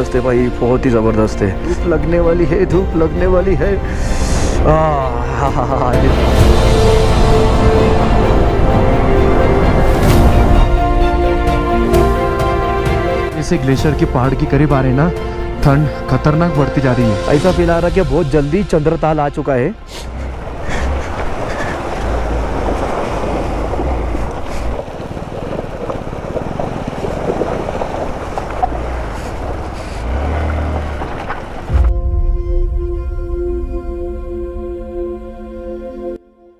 ज़बरदस्त है भाई, बहुत ही ज़बरदस्त है। धूप लगने वाली है, धूप लगने वाली है। जैसे ग्लेशियर के पहाड़ के करीब आ रहे ना, ठंड खतरनाक बढ़ती जा रही है। ऐसा फील आ रहा है कि बहुत जल्दी चंद्रताल आ चुका है।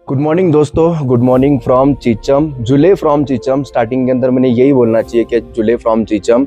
गुड मॉर्निंग दोस्तों, गुड मॉर्निंग फ्रॉम चीचम, जुले फ्रॉम चीचम। स्टार्टिंग के अंदर मैंने यही बोलना चाहिए कि जुले फ्रॉम चीचम।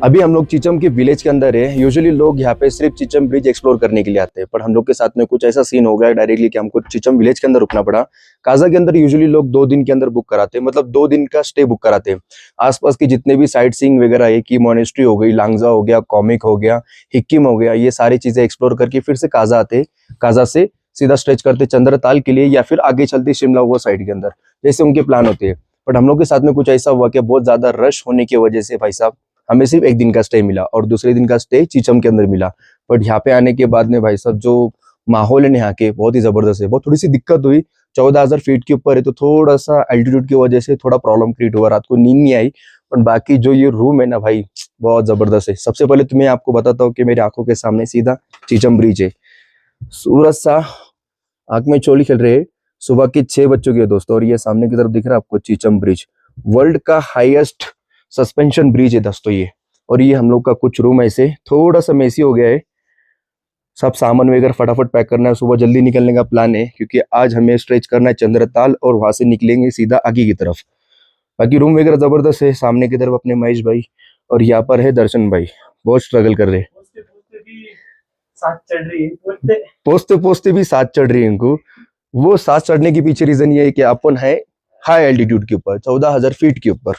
अभी हम लोग चीचम के विलेज के अंदर है। यूजुअली लोग यहाँ पे सिर्फ चीचम ब्रिज एक्सप्लोर करने के लिए आते हैं, पर हम लोग के साथ में कुछ ऐसा सीन हो गया डायरेक्टली कि हमको चीचम विलेज के अंदर रुकना पड़ा। काजा के अंदर यूजुअली लोग 2 दिन के अंदर बुक कराते हैं, मतलब 2 दिन का स्टे बुक कराते हैं। आसपास के जितने भी साइट सीइंग वगैरह है, की मोनेस्ट्री हो गई, लांगजा हो गया, कॉमिक हो गया, हिक्किम हो गया, ये सारी चीजें एक्सप्लोर करके फिर से काजा आते। काजा से सीधा स्ट्रेच करते चंद्रताल के लिए या फिर आगे चलते शिमला वो साइड के अंदर, जैसे उनके प्लान होते हैं। बट हम लोग के साथ में कुछ ऐसा हुआ कि बहुत ज्यादा रश होने की वजह से भाई साहब हमें सिर्फ 1 दिन का स्टे मिला और दूसरे दिन का स्टे चीचम के अंदर मिला। बट यहाँ पे आने के बाद में भाई साहब जो माहौल है यहाँ के बहुत ही जबरदस्त है। बहुत थोड़ी सी दिक्कत हुई, 14,000 फीट के ऊपर है तो थोड़ा सा एल्टीट्यूड की वजह से थोड़ा प्रॉब्लम क्रिएट हुआ, रात को नींद नहीं आई। पर बाकी जो ये रूम है ना भाई, बहुत जबरदस्त है। सबसे पहले तो मैं आपको बताता हूँ कि मेरी आंखों के सामने सीधा चीचम ब्रिज है। सूरज सा आंख में चोली खेल रहे हैं। सुबह के 6 बज चुके हैं दोस्तों, और ये सामने की तरफ दिख रहा है आपको चीचम ब्रिज, वर्ल्ड का हाईएस्ट सस्पेंशन ब्रिज है दोस्तों ये। और ये हम लोग का कुछ रूम ऐसे थोड़ा सा मेसी हो गया है। सब सामान वगैरह फटाफट पैक करना है, सुबह जल्दी निकलने का प्लान है क्योंकि आज हमें स्ट्रेच करना है चंद्रताल और वहां से निकलेंगे सीधा आगे की तरफ। बाकी रूम वगैरह जबरदस्त है। सामने की तरफ अपने महेश भाई और यहाँ पर है दर्शन भाई, बहुत स्ट्रगल कर रहे हैं। साथ चढ़ रही है, पोस्ते पोस्ते भी साथ चढ़ रही है इनको। वो साथ चढ़ने के पीछे रीजन ये है कि अपन है हाई एल्टीट्यूड के ऊपर, 14,000 फीट के ऊपर।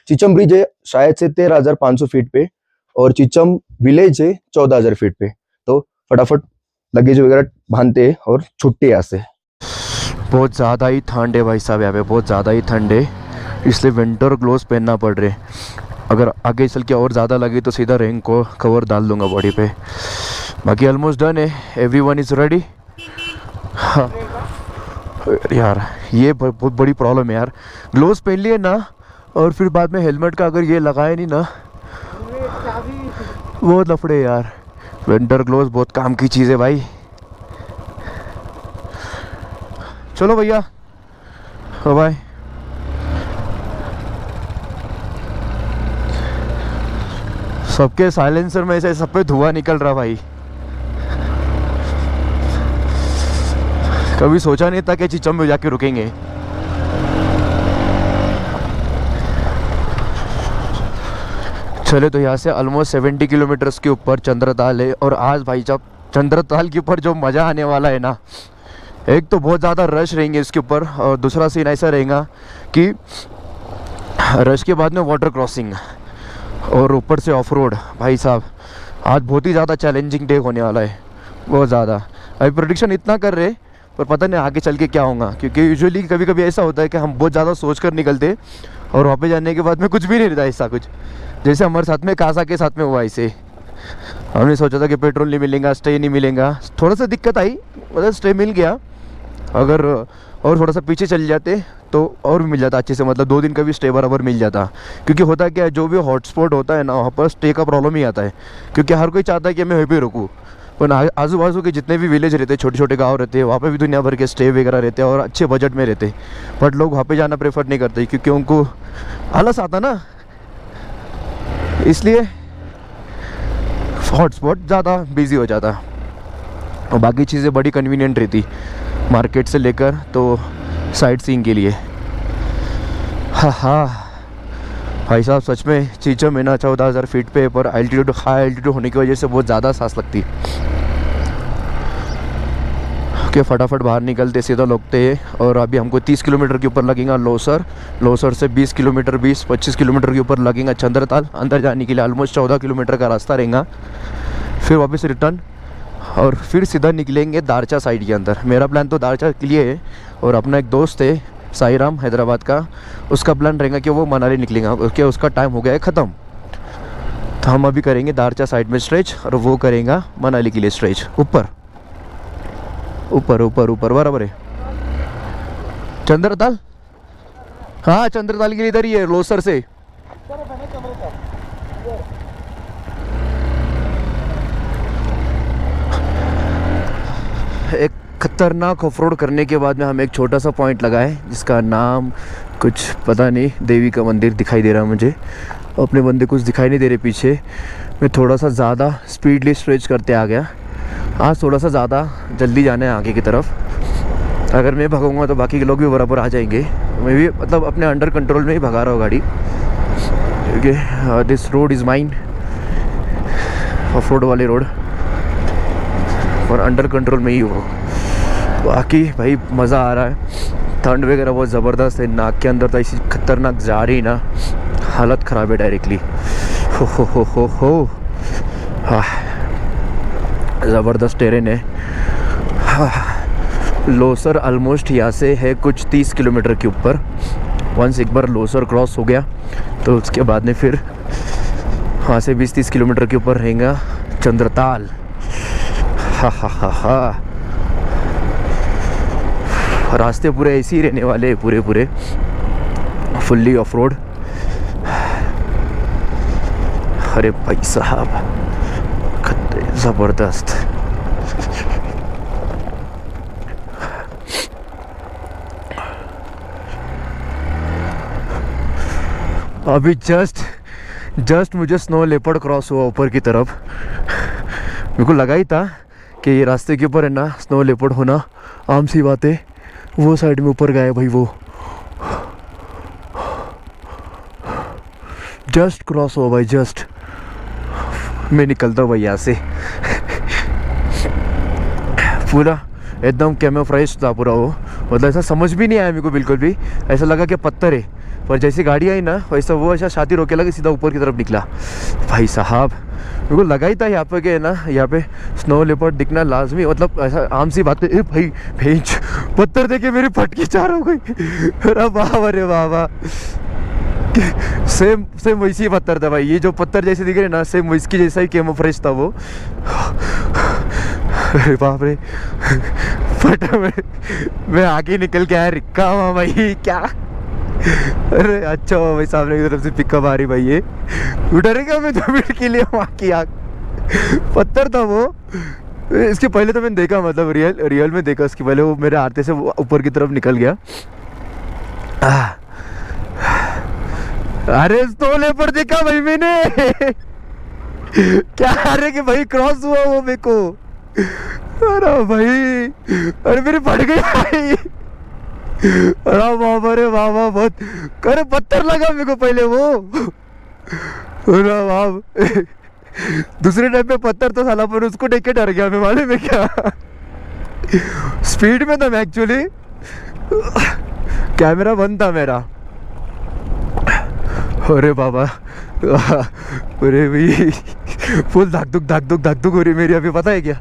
चीचम ब्रिज है शायद से 13,500 फीट पे और चीचम विलेज है 14,000 फीट पे। तो फटाफट लगेज वगैरह बांधते हैं और छुट्टे यहाँ से। बहुत ज़्यादा ही ठंड है भाई साहब, यहाँ पे बहुत ज़्यादा ही ठंड है, इसलिए विंटर ग्लोव्स पहनना पड़ रहे। अगर आगे चल के और ज़्यादा लगे तो सीधा रेन को कवर डाल दूंगा बॉडी पे। बाकी ऑलमोस्ट डन है, एवरीवन इज़ रेडी। हाँ यार, ये बहुत बड़ी प्रॉब्लम है यार। ग्लोव्स पहन लिए ना और फिर बाद में हेलमेट का अगर ये लगाए नहीं ना, बहुत लफड़े यार। विंटर ग्लोव्स बहुत काम की चीज़ है भाई। चलो भैया, बाय। सबके साइलेंसर में से सब पे धुआं निकल रहा भाई। कभी सोचा नहीं था कि चीचम में जाके रुकेंगे। चले तो यहाँ से ऑलमोस्ट 70 किलोमीटर्स के ऊपर चंद्रताल है। और आज भाई जब चंद्रताल के ऊपर जो मज़ा आने वाला है ना, एक तो बहुत ज़्यादा रश रहेंगे इसके ऊपर, और दूसरा सीन ऐसा रहेगा कि रश के बाद में वाटर क्रॉसिंग और ऊपर से ऑफ रोड। भाई साहब आज बहुत ही ज़्यादा चैलेंजिंग डे होने वाला है, बहुत ज़्यादा। अभी प्रेडिक्शन इतना कर रहे पर पता नहीं आगे चल के क्या होगा, क्योंकि यूजुअली कभी कभी ऐसा होता है कि हम बहुत ज़्यादा सोच कर निकलते और वहाँ पे जाने के बाद में कुछ भी नहीं रहता ऐसा कुछ, जैसे हमारे साथ में कासा के साथ में हुआ। ऐसे हमने सोचा था कि पेट्रोल नहीं मिलेगा, स्टे नहीं मिलेगा, थोड़ा सा दिक्कत आई, मतलब स्टे मिल गया। अगर और थोड़ा सा पीछे चल जाते तो और भी मिल जाता अच्छे से, मतलब 2 दिन का भी स्टे बराबर मिल जाता। क्योंकि होता क्या है, जो भी हॉटस्पॉट होता है ना, वहाँ पर स्टे का प्रॉब्लम ही आता है, क्योंकि हर कोई चाहता है कि मैं वहीं पे रुकूँ। पर आजू बाजू के जितने भी विलेज रहते हैं, छोटे छोटे गांव रहते हैं, वहाँ पे भी दुनिया भर के स्टे वगैरह रहते हैं और अच्छे बजट में रहते हैं। बट लोग वहाँ पे जाना प्रेफर नहीं करते क्योंकि उनको आलस आता ना, इसलिए हॉटस्पॉट ज़्यादा बिजी हो जाता। और बाकी चीज़ें बड़ी कन्वीनियंट रहती, मार्केट से लेकर तो साइट सीइंग के लिए। हाँ भाई साहब, सच में चीचम है ना 14,000 फीट पे, पर एल्टीट्यूड हाई एल्टीट्यूड होने की वजह से बहुत ज़्यादा सांस लगती। के फटाफट बाहर निकलते सीधा लोगते हैं। और अभी हमको 30 किलोमीटर के ऊपर लगेगा लोसर, लोसर से 20 किलोमीटर 20-25 किलोमीटर के ऊपर लगेगा चंद्रताल। अंदर जाने के लिए ऑलमोस्ट 14 किलोमीटर का रास्ता रहेगा, फिर वापस रिटर्न और फिर सीधा निकलेंगे दारचा साइड के अंदर। मेरा प्लान तो दारचा के लिए है, और अपना एक दोस्त है साईराम हैदराबाद का, उसका प्लान रहेगा कि वो मनाली निकलेगा, क्योंकि उसका टाइम हो गया है ख़त्म। तो हम अभी करेंगे दारचा साइड में स्ट्रेच और वो करेगा मनाली के लिए स्ट्रेच। ऊपर ऊपर ऊपर ऊपर बराबर है। चंद्रताल, हाँ चंद्रताल के लिए इधर ही है, लोसर से। एक खतरनाक ऑफ रोड करने के बाद में हम एक छोटा सा पॉइंट लगाए जिसका नाम कुछ पता नहीं, देवी का मंदिर दिखाई दे रहा है मुझे, अपने बंदे कुछ दिखाई नहीं दे रहे पीछे। मैं थोड़ा सा ज़्यादा स्पीडली स्ट्रेच करते आ गया। आज थोड़ा सा ज़्यादा जल्दी जाना है आगे की तरफ। अगर मैं भगाऊंगा तो बाकी के लोग भी बराबर आ जाएंगे। मैं भी मतलब अपने अंडर कंट्रोल में ही भगा रहा हूँ गाड़ी, क्योंकि this road is mine, of road वाले रोड, और अंडर कंट्रोल में ही हो। बाकी भाई मज़ा आ रहा है। ठंड वगैरह बहुत ज़बरदस्त है, नाक के अंदर तो ऐसी खतरनाक जा रही ना, हालत ख़राब है डायरेक्टली। हो हाँ, ज़बरदस्त टेरेन है। हाँ, लोसर ऑलमोस्ट यहाँ से है कुछ 30 किलोमीटर के ऊपर। वंस एक बार लोसर क्रॉस हो गया तो उसके बाद में फिर वहाँ से 20-30 किलोमीटर के ऊपर रहेगा चंद्रताल। हा रास्ते पूरे ऐसे ही रहने वाले, पूरे फुल्ली ऑफ रोड। अरे भाई साहब ज़बरदस्त। अभी जस्ट मुझे स्नो लेपर्ड क्रॉस हुआ ऊपर की तरफ। मेरे को लगा ही था कि ये रास्ते के ऊपर है ना स्नो लेपर्ड होना आम सी बात है। वो साइड में ऊपर गया भाई, वो जस्ट क्रॉस हुआ भाई, जस्ट। मैं निकलता हूँ भाई यहाँ से। पूरा एकदम कैमोफ्राइज था पूरा वो, मतलब ऐसा समझ भी नहीं आया मेरे को बिल्कुल भी। ऐसा लगा कि पत्थर है, पर जैसी गाड़ी आई ना वैसा वो ऐसा छाती रोके लगा, सीधा ऊपर की तरफ निकला। भाई साहब मेरे को लगा ही था यहाँ पे कि ना यहाँ पे स्नो लेपर्ड दिखना लाजमी, मतलब ऐसा आम सी बात है। ए भाई भेज पत्थर देखे मेरी फटकी चार हो गई। अरे वाह, अरे वाह वाह, सेम वैसी पत्थर था भाई। ये जो पत्थर जैसे दिख रहे ना, सेम वैसी जैसा ही कैमोफ्रेज था वो। अरे बाप रे, फटा मैं आगे निकल के आया, रिक्का हुआ भाई क्या। अरे अच्छा हुआ भाई, सामने की तरफ से पिकअप आ रही भाई। ये डरेगा मैं 2 मिनट के लिए, वहाँ की आग पत्थर था वो। इसके पहले तो मैंने देखा, मतलब रियल में देखा। इसके पहले वो मेरे आते से वो ऊपर की तरफ निकल गया। अरे स्नो लेपर्ड देखा भाई मैंने। क्या अरे कि भाई क्रॉस हुआ वो मेरे को। अरे भाई, अरे मेरी फट गई भाई। अरे बाबा रे बाबा, बहुत अरे पत्थर लगा मेरे को पहले वो। अरे बाप, दूसरे टाइम पे पत्थर तो साला, पर उसको देख के डर गया मैं, मालूम है क्या। स्पीड में था मैं एक्चुअली, कैमरा बंद था मेरा। अरे बाबा, अरे भाई फुल धक धुक हो रही मेरी अभी, पता है क्या।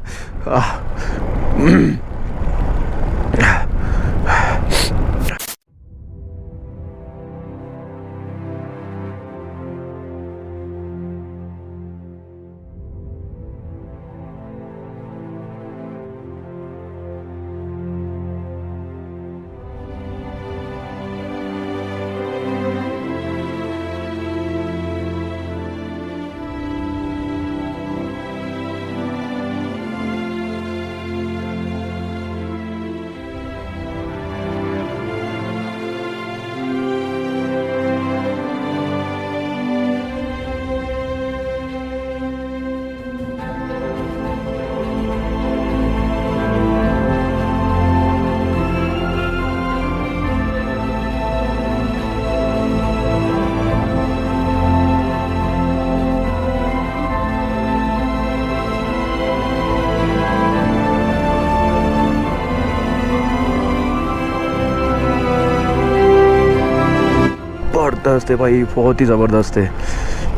ज़बरदस्त है भाई, बहुत ही ज़बरदस्त है।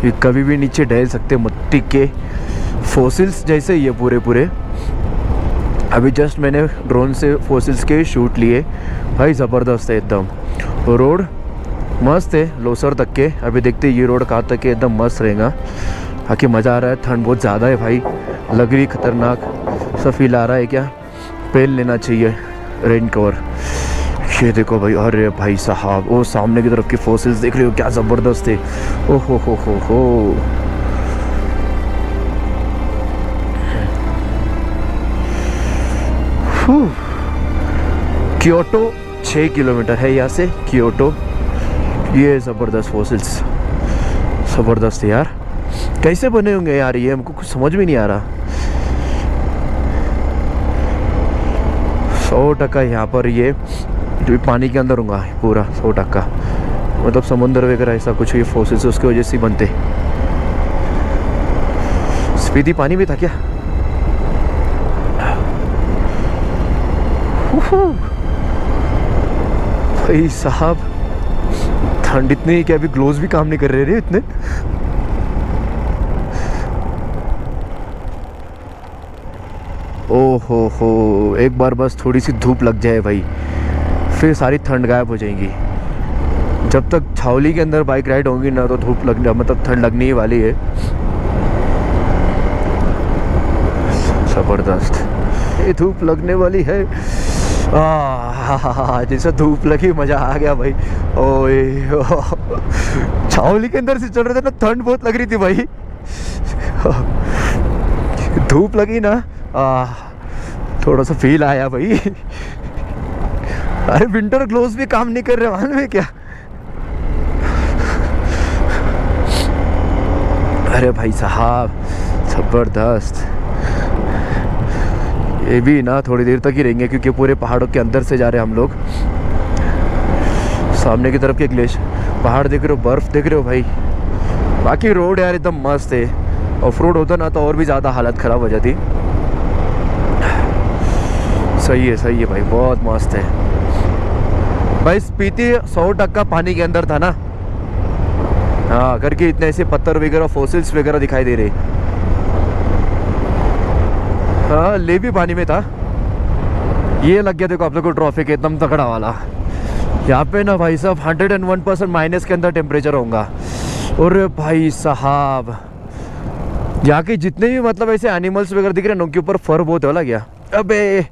ये कभी भी नीचे ढह सकते, मिट्टी के फॉसिल्स जैसे ही है पूरे। अभी जस्ट मैंने ड्रोन से फॉसिल्स के शूट लिए भाई, ज़बरदस्त है एकदम। रोड मस्त है लोसर तक के। अभी देखते ये रोड कहाँ तक है, एकदम मस्त रहेगा। बाकी मज़ा आ रहा है। ठंड बहुत ज़्यादा है भाई, लग रही खतरनाक सा फील आ रहा है। क्या पहन लेना चाहिए रेन कवर। ये देखो भाई, अरे भाई साहब वो सामने की तरफ की फॉसिल्स देख रहे हो, क्या ज़बरदस्त है। ओ हो। क्योटो 6 किलोमीटर है यहाँ से, क्योटो। ये ज़बरदस्त फॉसिल्स, ज़बरदस्त है यार। कैसे बने होंगे यार ये, हमको कुछ समझ भी नहीं आ रहा। 100% यहाँ पर ये जो पानी के अंदर होगा पूरा 100%, मतलब समुद्र वगैरह ऐसा कुछ ये फॉसिल्स उसकी वजह से बनते। स्पीति पानी भी था क्या? भाई साहब ठंड इतनी है कि अभी ग्लोव्स भी काम नहीं कर रहे रे इतने। ओहो हो, एक बार बस थोड़ी सी धूप लग जाए भाई, फिर सारी ठंड गायब हो जाएगी। जब तक छावली के अंदर बाइक राइड होंगी ना तो धूप लगने मतलब ठंड लगने ही वाली है। ज़बरदस्त, ये धूप लगने वाली है। जैसे धूप लगी मज़ा आ गया भाई। ओए छावली के अंदर से चल रहे थे ना, ठंड बहुत लग रही थी भाई। धूप लगी ना, थोड़ा सा फील आया भाई। अरे विंटर ग्लोव्स भी काम नहीं कर रहे, मालूम है क्या? अरे भाई साहब ज़बरदस्त। ये भी ना थोड़ी देर तक ही रहेंगे क्योंकि पूरे पहाड़ों के अंदर से जा रहे हैं हम लोग। सामने की तरफ के ग्लेशियर पहाड़ देख रहे हो, बर्फ़ देख रहे हो भाई। बाकी रोड यार एकदम मस्त है। ऑफ रोड होता ना तो और भी ज़्यादा हालत ख़राब हो जाती। सही है भाई, बहुत मस्त है भाई। स्पीति 100% पानी के अंदर था ना, हाँ, करके इतने ऐसे पत्थर वगैरह फॉसिल्स वगैरह दिखाई दे रहे। हाँ, ले भी पानी में था। ये लग गया देखो आप लोग को ट्रॉफिक एकदम तगड़ा वाला। यहाँ पे ना भाई साहब 101% माइनस के अंदर टेम्परेचर होगा। और भाई साहब यहाँ के जितने भी मतलब ऐसे एनिमल्स वगैरह दिख रहे हैं उनके ऊपर फर बहुत वाला गया। अबे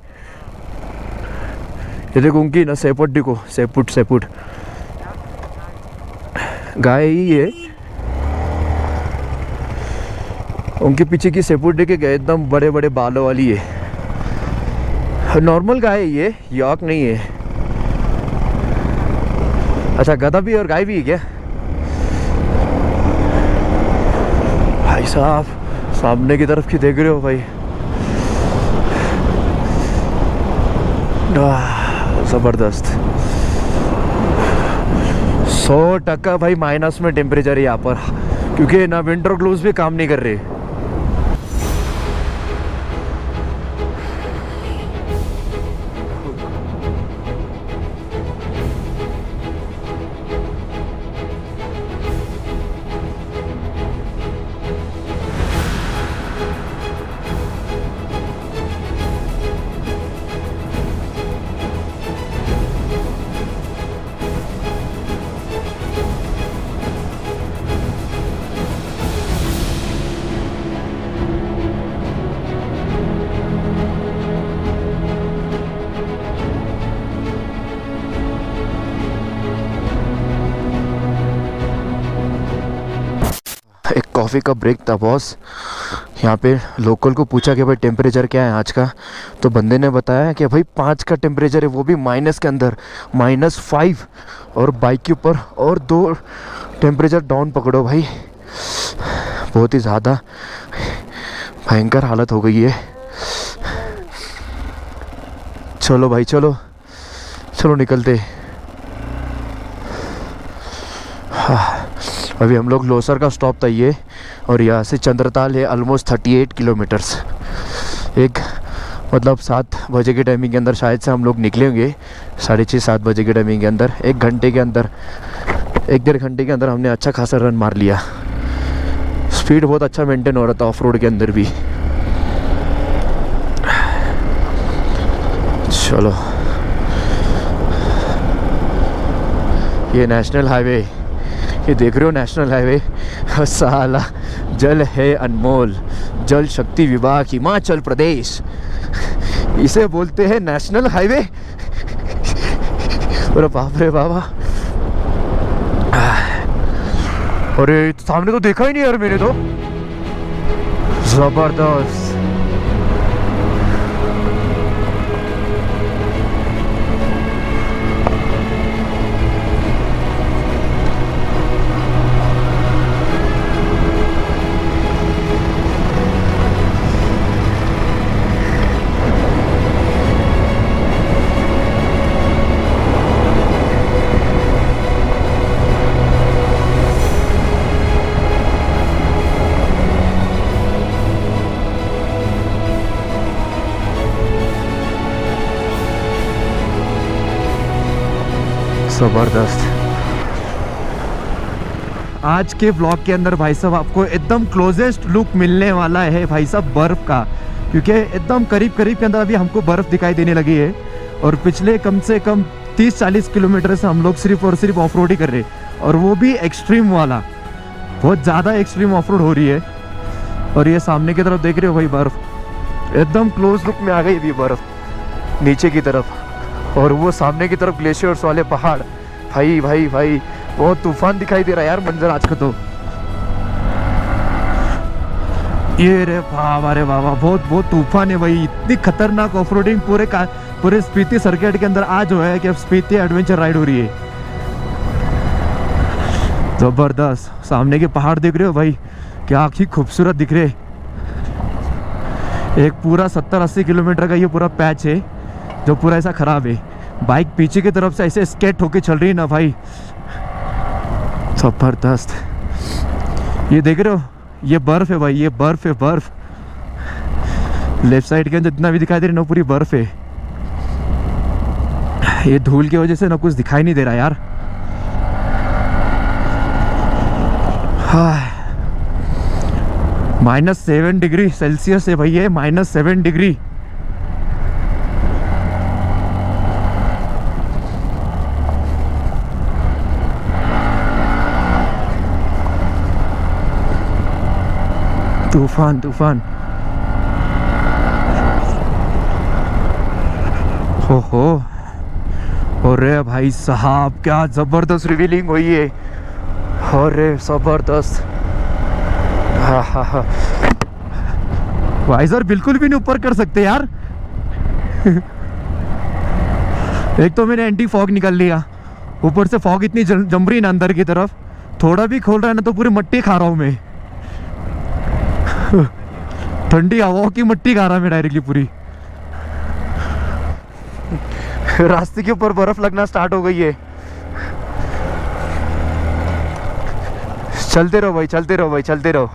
ये देखो उनकी ना सेपुट देखो, सेपुट गाय ही है। उनके पीछे की सेपुट देखे गए, एकदम बड़े बड़े बालों वाली है। नॉर्मल गाय है ये, यॉर्क नहीं है। अच्छा गधा भी और गाय भी है क्या? भाई साहब सामने की तरफ की देख रहे हो भाई, ज़बरदस्त। 100% भाई माइनस में टेम्परेचर है यहाँ पर, क्योंकि ना विंटर ग्लोव्स भी काम नहीं कर रहे। एक कॉफ़ी का ब्रेक था बॉस। यहाँ पे लोकल को पूछा कि भाई टेम्परेचर क्या है आज का, तो बंदे ने बताया कि भाई 5 का टेम्परेचर है, वो भी माइनस के अंदर, -5। और बाइक के ऊपर और 2 टेम्परेचर डाउन पकड़ो भाई। बहुत ही ज़्यादा भयंकर हालत हो गई है। चलो भाई चलो निकलते। अभी हम लोग लोसर का स्टॉप था ये, और यहाँ से चंद्रताल है ऑलमोस्ट 38 किलोमीटर्स। एक मतलब 7 बजे के टाइमिंग के अंदर शायद से हम लोग निकलेंगे, 6:30-7 बजे के टाइमिंग के अंदर। 1 घंटे के अंदर, 1-1.5 घंटे के अंदर हमने अच्छा खासा रन मार लिया। स्पीड बहुत अच्छा मेंटेन हो रहा था ऑफ रोड के अंदर भी। चलो ये नेशनल हाईवे ये देख रहे हो नेशनल हाईवे, साला जल है अनमोल, जल शक्ति विभाग हिमाचल प्रदेश, इसे बोलते हैं नेशनल हाईवे। अरे बाप रे बाबा, अरे सामने तो देखा ही नहीं यार मैंने तो, जबरदस्त। जबरदस्त। आज के ब्लॉग के अंदर भाई साहब आपको एकदम क्लोजेस्ट लुक मिलने वाला है भाई साहब बर्फ़ का, क्योंकि एकदम करीब करीब के अंदर अभी हमको बर्फ़ दिखाई देने लगी है। और पिछले कम से कम 30-40 किलोमीटर से हम लोग सिर्फ और सिर्फ ऑफ रोड ही कर रहे, और वो भी एक्सट्रीम वाला, बहुत ज़्यादा एक्सट्रीम ऑफ रोड हो रही है। और ये सामने की तरफ देख रहे हो भाई, बर्फ़ एकदम क्लोज लुक में आ गई अभी बर्फ़ नीचे की तरफ। और वो सामने की तरफ ग्लेशियर्स वाले पहाड़, भाई भाई भाई बहुत तूफान दिखाई दे रहा है यार मंजर आज का तो। ये रे बाबा, अरे बाबा, बहुत बहुत तूफान है भाई, इतनी खतरनाक ऑफ रोडिंग पूरे स्पीति सर्किट के अंदर आज जो है कि अब स्पीति एडवेंचर राइड हो रही है। जबरदस्त। सामने के पहाड़ देख रहे हो भाई, क्या ही खूबसूरत दिख रहे। एक पूरा 70-80 किलोमीटर का ये पूरा पैच है जो पूरा ऐसा खराब है। बाइक पीछे की तरफ से ऐसे स्केट होके चल रही है ना भाई, जबरदस्त। ये देख रहे हो, ये बर्फ है भाई, ये बर्फ है, बर्फ। लेफ्ट साइड के अंदर जितना भी दिखाई दे रहा है ना पूरी बर्फ है। ये धूल की वजह से ना कुछ दिखाई नहीं दे रहा यार। -7 डिग्री सेल्सियस है भाई, ये -7 डिग्री। तूफान तूफान, हो। अरे भाई साहब, क्या जबरदस्त रिवीलिंग हुई है, अरे जबरदस्त। हाँ, वाइजर बिल्कुल भी नहीं ऊपर कर सकते यार। एक तो मैंने एंटी फॉग निकाल लिया, ऊपर से फॉग इतनी जम रही ना अंदर की तरफ, थोड़ा भी खोल रहा है ना तो पूरी मट्टी खा रहा हूँ मैं। ठंडी हवा की मट्टी खा रहा मैं डायरेक्टली पूरी। रास्ते के ऊपर बर्फ लगना स्टार्ट हो गई है। चलते रहो भाई, चलते रहो भाई, चलते रहो,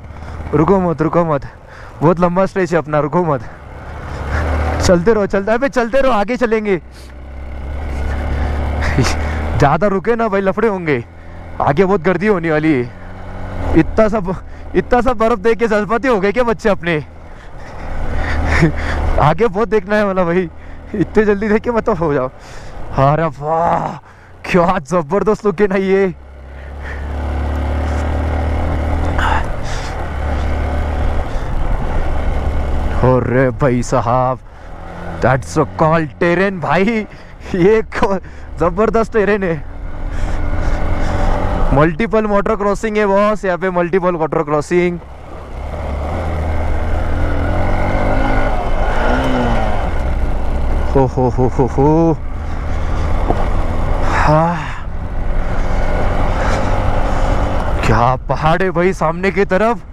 रुको मत, रुको मत, बहुत लंबा स्ट्रेच है अपना, रुको मत, चलते रहो, चलते रहो, आगे चलेंगे। ज़्यादा रुके ना भाई, लफड़े होंगे, आगे बहुत गर्दी होने वाली है। इतना सब बर्फ देख के जज्बाती हो गए क्या बच्चे अपने? आगे बहुत देखना है वाला भाई, इतने जल्दी देख के मत हो जाओ। अरे वाह, क्या जबरदस्त लुक है ना ये। अरे भाई साहब, दैट्स कॉल्ड टेरेन भाई, ये जबरदस्त टेरेन है। मल्टीपल वाटर क्रॉसिंग है बॉस, यहाँ पे मल्टीपल वाटर क्रॉसिंग। हो। हाँ, क्या पहाड़ है भाई सामने की तरफ।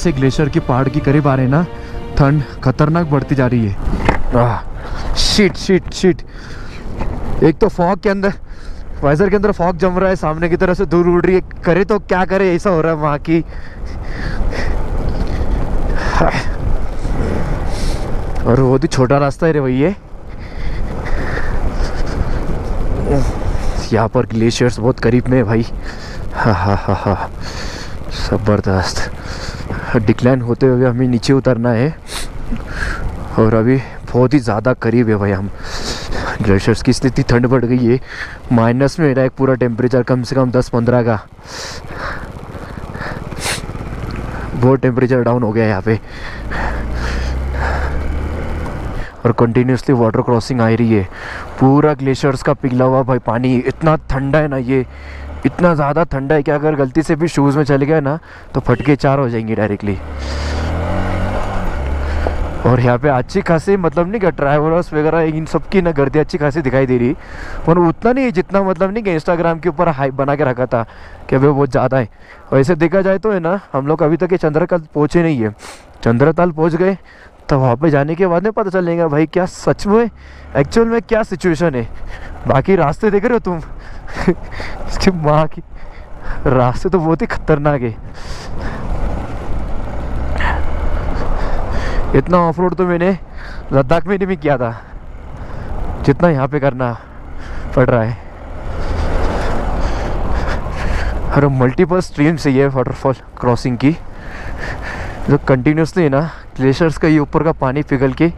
जैसे ग्लेशियर की पहाड़ की करीब आ रहे हैं ना, ठंड खतरनाक बढ़ती जा रही है। Shit shit shit. एक तो फॉग के अंदर, वाइजर के अंदर फॉग जम रहा है, सामने की तरफ से दूर उड़ रही है, करे तो क्या करे, ऐसा हो रहा है वहाँ की। और बहुत ही छोटा रास्ता है रे भैया, यहाँ पर ग्लेशियर्स बहुत करीब में है भाई। हा ज़बरदस्त। डिक्लाइन होते हुए हमें नीचे उतरना है और अभी बहुत ही ज़्यादा करीब है भाई हम ग्लेशियर्स की। स्थिति ठंड बढ़ गई है, माइनस में मेरा एक पूरा टेम्परेचर कम से कम 10-15 का बहुत टेम्परेचर डाउन हो गया है यहाँ पे। और कंटिन्यूसली वाटर क्रॉसिंग आ रही है, पूरा ग्लेशियर्स का पिघला हुआ भाई पानी। इतना ठंडा है ना ये, इतना ज़्यादा ठंडा है कि अगर गलती से भी शूज़ में चले गए ना तो फटके 4 हो जाएंगे डायरेक्टली। और यहाँ पे अच्छी खासी मतलब नहीं क्या ट्रैवलर्स वगैरह इन सब की ना गर्दी अच्छी खासी दिखाई दे रही, पर उतना नहीं है जितना मतलब नहीं कि इंस्टाग्राम के ऊपर हाइप बना के रखा था कि अभी बहुत ज़्यादा है। वैसे देखा जाए तो है ना, हम लोग अभी तक ये चंद्रताल पहुँचे नहीं है। चंद्रताल पहुँच गए तो वहाँ पे जाने के बाद में पता चलेगा भाई क्या सच में एक्चुअल में क्या सिचुएशन है। बाकी रास्ते देख रहे हो तुम इसकी माँ की, रास्ते तो बहुत ही खतरनाक है। इतना ऑफ रोड तो मैंने लद्दाख में नहीं किया था जितना यहाँ पे करना पड़ रहा है। और मल्टीपल स्ट्रीम से ये वाटरफॉल क्रॉसिंग की जो कंटिन्यूसली ना ग्लेशियर्स का ये ऊपर का पानी पिघल के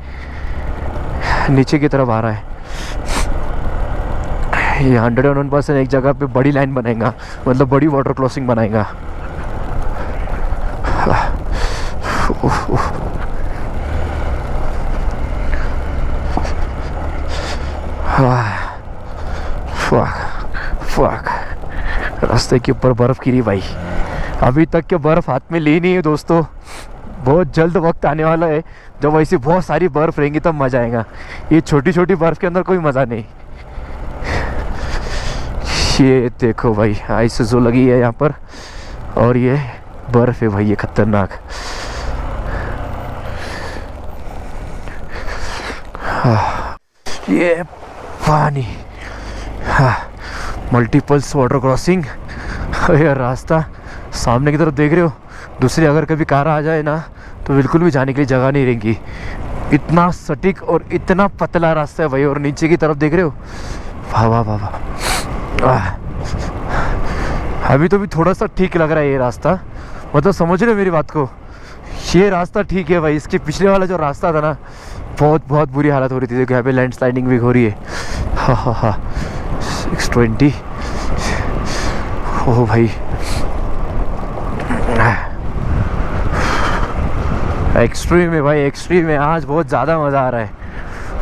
नीचे की तरफ आ रहा है। ये 101% एक जगह पे बड़ी लाइन बनाएगा, मतलब बड़ी वाटर क्रॉसिंग बनाएगा। रास्ते के ऊपर बर्फ गिरी भाई, अभी तक के बर्फ हाथ में ली नहीं है दोस्तों। बहुत जल्द वक्त आने वाला है जब ऐसी बहुत सारी बर्फ रहेंगी तब मजा आएगा। ये छोटी छोटी बर्फ के अंदर कोई मजा नहीं। ये देखो भाई आइस जो लगी है यहाँ पर, और ये बर्फ है भाई, ये खतरनाक। ये पानी, मल्टीपल्स वाटर क्रॉसिंग। ये रास्ता सामने की तरफ देख रहे हो, दूसरी अगर कभी कार आ जाए ना तो बिल्कुल भी जाने के लिए जगह नहीं रहेगी। इतना सटीक और इतना पतला रास्ता है भाई। और नीचे की तरफ देख रहे हो, वाह वाह वाह वाह। अभी तो भी थोड़ा सा ठीक लग रहा है ये रास्ता, मतलब समझ रहे हो मेरी बात को। ये रास्ता ठीक है भाई, इसके पिछले वाला जो रास्ता था ना बहुत बहुत बुरी हालत हो रही थी। देखो यहाँ पे लैंड स्लाइडिंग भी हो रही है। हाँ 620। ओह भाई एक्सट्रीम है भाई, एक्सट्रीम है। आज बहुत ज़्यादा मज़ा आ रहा है,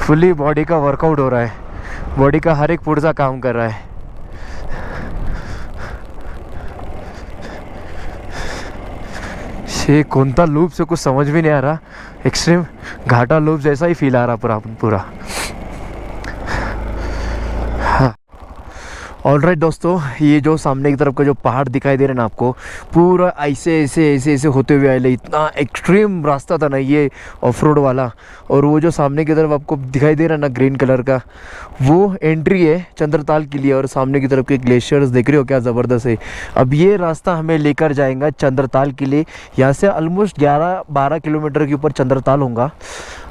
फुली बॉडी का वर्कआउट हो रहा है, बॉडी का हर एक पुर्जा काम कर रहा है। ये कोणता लूप से कुछ समझ भी नहीं आ रहा, एक्सट्रीम घाटा लूप जैसा ही फील आ रहा पूरा। ऑलराइट दोस्तों, ये जो सामने की तरफ का जो पहाड़ दिखाई दे रहा है ना आपको, पूरा ऐसे होते हुए आए। इतना एक्सट्रीम रास्ता था ना ये ऑफ रोड वाला। और वो जो सामने की तरफ आपको दिखाई दे रहा है ना ग्रीन कलर का, वो एंट्री है चंद्रताल के लिए। और सामने की तरफ के ग्लेशियर्स देख रहे हो क्या ज़बरदस्त है। अब ये रास्ता हमें लेकर जाएगा चंद्रताल के लिए। यहाँ से ऑलमोस्ट 11-12 किलोमीटर के ऊपर चंद्रताल होगा।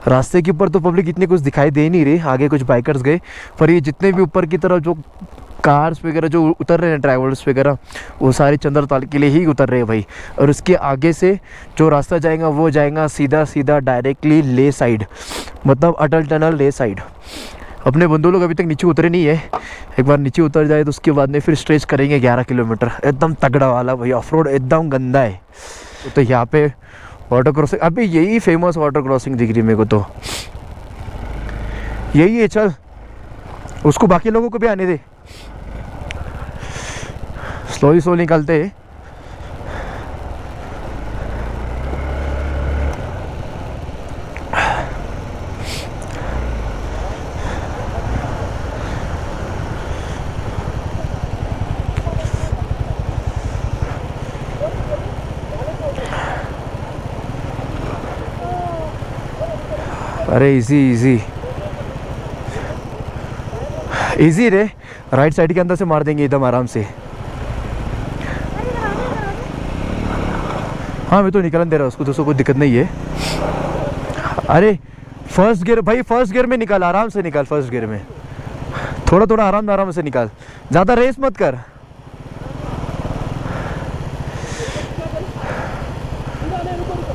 रास्ते के ऊपर तो पब्लिक इतनी कुछ दिखाई दे नहीं रही, आगे कुछ बाइकर्स गए, पर ये जितने भी ऊपर की तरफ जो कार्स वगैरह जो उतर रहे हैं, ट्रैवलर्स वगैरह, वो सारे चंद्रताल के लिए ही उतर रहे हैं भाई। और उसके आगे से जो रास्ता जाएगा वो जाएगा सीधा डायरेक्टली ले साइड, मतलब अटल टनल ले साइड। अपने बंधु लोग अभी तक नीचे उतरे नहीं है, एक बार नीचे उतर जाए तो उसके बाद में फिर स्ट्रेच करेंगे 11 किलोमीटर एकदम तगड़ा वाला भाई। ऑफ रोड एकदम गंदा है। तो यहाँ पे वाटर क्रॉसिंग, अभी यही फेमस वाटर क्रॉसिंग दिख रही मेरे को, तो यही है। चल उसको बाकी लोगों को भी आने दे, स्लो निकलते हैं। अरे इजी इजी इजी रे, राइट साइड के अंदर से मार देंगे एकदम आराम से। हाँ मैं तो निकलने दे रहा हूँ उसको, तो कोई दिक्कत नहीं है। अरे फर्स्ट गियर भाई, फर्स्ट गियर में निकाल, आराम से निकाल फर्स्ट गियर में, थोड़ा थोड़ा आराम से निकाल, ज़्यादा रेस मत कर।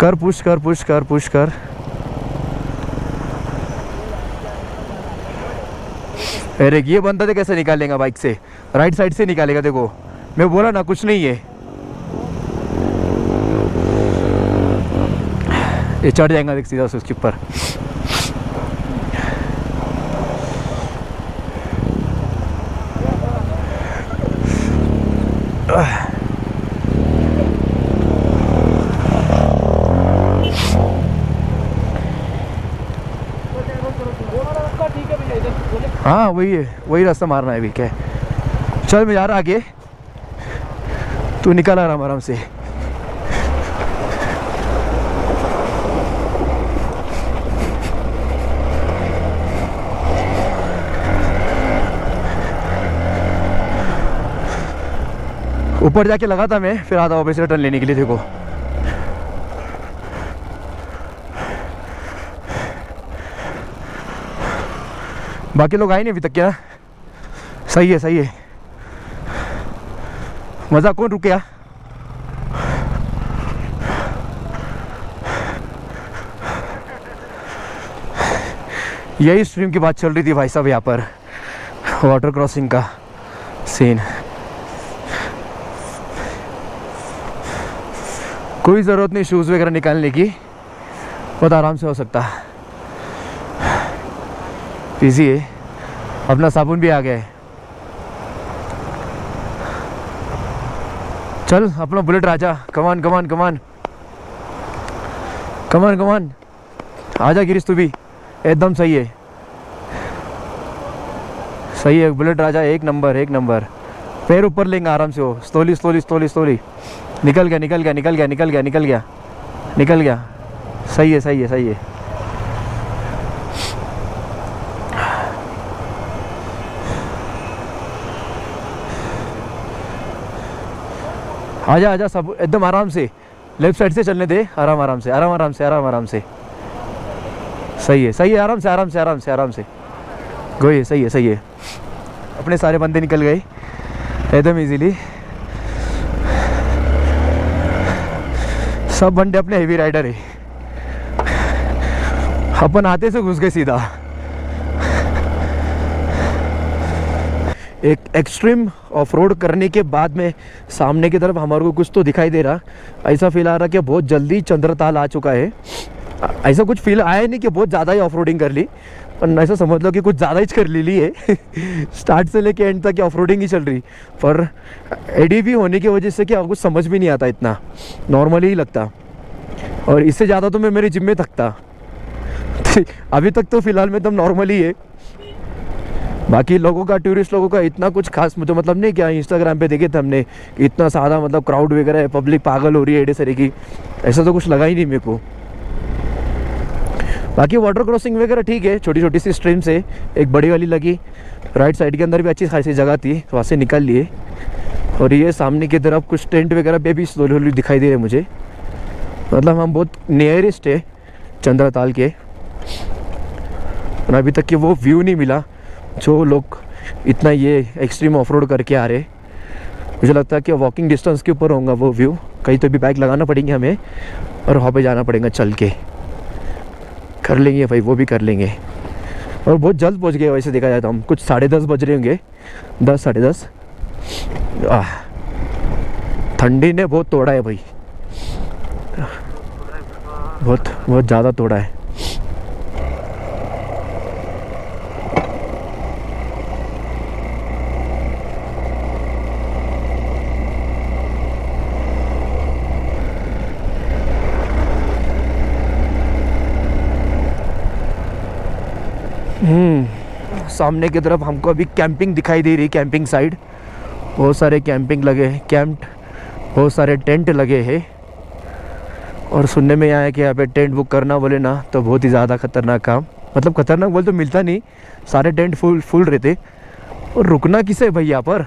कर पुश कर पुश कर पुश कर। अरे ये बंदा तो कैसे निकालेगा बाइक से, राइट साइड से निकालेगा। देखो मैं बोला ना कुछ नहीं है, ये चढ़ जाएगा देख सीधा उसके ऊपर। हाँ वही है, वही रास्ता मारना है अभी। क्या चल मैं जा रहा आगे, तू निकल आराम आराम से। ऊपर जाके लगा था मैं, फिर आता वापस रिटर्न लेने के लिए। देखो बाकी लोग आए नहीं अभी तक क्या? सही है सही है। मज़ा कौन रुक गया? यही स्ट्रीम की बात चल रही थी भाई साहब, यहाँ पर वाटर क्रॉसिंग का सीन। कोई ज़रूरत नहीं शूज़ वगैरह निकालने की, बहुत आराम से हो सकता है। इजी है, अपना साबुन भी आ गया है। चल अपना बुलेट राजा, कमान कमान कमान कमान कमान, आजा गिरीश तू भी, एकदम सही है सही है। बुलेट राजा एक नंबर एक नंबर। पैर ऊपर लेंगे आराम से, हो स्लोली स्लोली स्लोली स्लोली। निकल गया निकल गया निकल गया निकल गया निकल गया निकल गया। सही है सही है सही है। आजा आजा सब एकदम आराम से, लेफ्ट साइड से चलने दे, आराम आराम से आराम आराम से आराम आराम से। सही है सही है, आराम से आराम से आराम से आराम से। गोई सही है सही है। अपने सारे बंदे निकल गए एकदम इजीली। सब बंदे अपने हेवी राइडर है, अपन आते से घुस गए सीधा। एक एक्सट्रीम ऑफ रोड करने के बाद में सामने की तरफ हमारे को कुछ तो दिखाई दे रहा। ऐसा फील आ रहा कि बहुत जल्दी चंद्रताल आ चुका है। ऐसा कुछ फील आया नहीं कि बहुत ज़्यादा ही ऑफ रोडिंग कर ली, पर ऐसा समझ लो कि कुछ ज़्यादा ही कर ली है। स्टार्ट से लेके एंड तक ऑफ रोडिंग ही चल रही। पर एडीवी होने की वजह से क्या कुछ समझ भी नहीं आता, इतना नॉर्मली ही लगता। और इससे ज़्यादा तो मैं मेरी जिम में थकता। अभी तक तो फिलहाल में एकदम नॉर्मल ही है। बाकी लोगों का, टूरिस्ट लोगों का इतना कुछ खास मुझे मतलब नहीं। क्या इंस्टाग्राम पे देखे थे हमने, इतना सादा मतलब क्राउड वगैरह है, पब्लिक पागल हो रही है एडे सरे की, ऐसा तो कुछ लगा ही नहीं मेरे को। बाकी वाटर क्रॉसिंग वगैरह ठीक है, छोटी छोटी सी स्ट्रीम से एक बड़ी वाली लगी। राइट साइड के अंदर भी अच्छी खासी जगह थी, तो वहाँ से निकल लिए। और ये सामने की तरफ कुछ टेंट वगैरह पे भी स्लोली स्लोली दिखाई दे रहे मुझे। मतलब हम बहुत नियरेस्ट है चंद्रताल के, और अभी तक कि वो व्यू नहीं मिला जो लोग इतना ये एक्सट्रीम ऑफ रोड करके आ रहे। मुझे लगता है कि वॉकिंग डिस्टेंस के ऊपर होगा वो व्यू। कहीं तो भी बाइक लगाना पड़ेंगे हमें, और वहाँ पे जाना पड़ेगा चल के। कर लेंगे भाई, वो भी कर लेंगे। और बहुत जल्द पहुँच गए वैसे देखा जाए तो हम। कुछ 10:30 बज रहे होंगे, 10 साढ़े 10। ठंडी ने बहुत तोड़ा है भाई, बहुत बहुत ज़्यादा तोड़ा है। सामने की तरफ हमको अभी कैंपिंग दिखाई दे रही, कैंपिंग साइड। बहुत सारे कैंपिंग लगे हैं, कैंप, बहुत सारे टेंट लगे हैं। और सुनने में आया कि यहाँ पे टेंट बुक करना बोले ना तो बहुत ही ज़्यादा खतरनाक काम, मतलब खतरनाक बोल तो मिलता नहीं, सारे टेंट फुल रहते। और रुकना किसे है भाई यहाँ पर,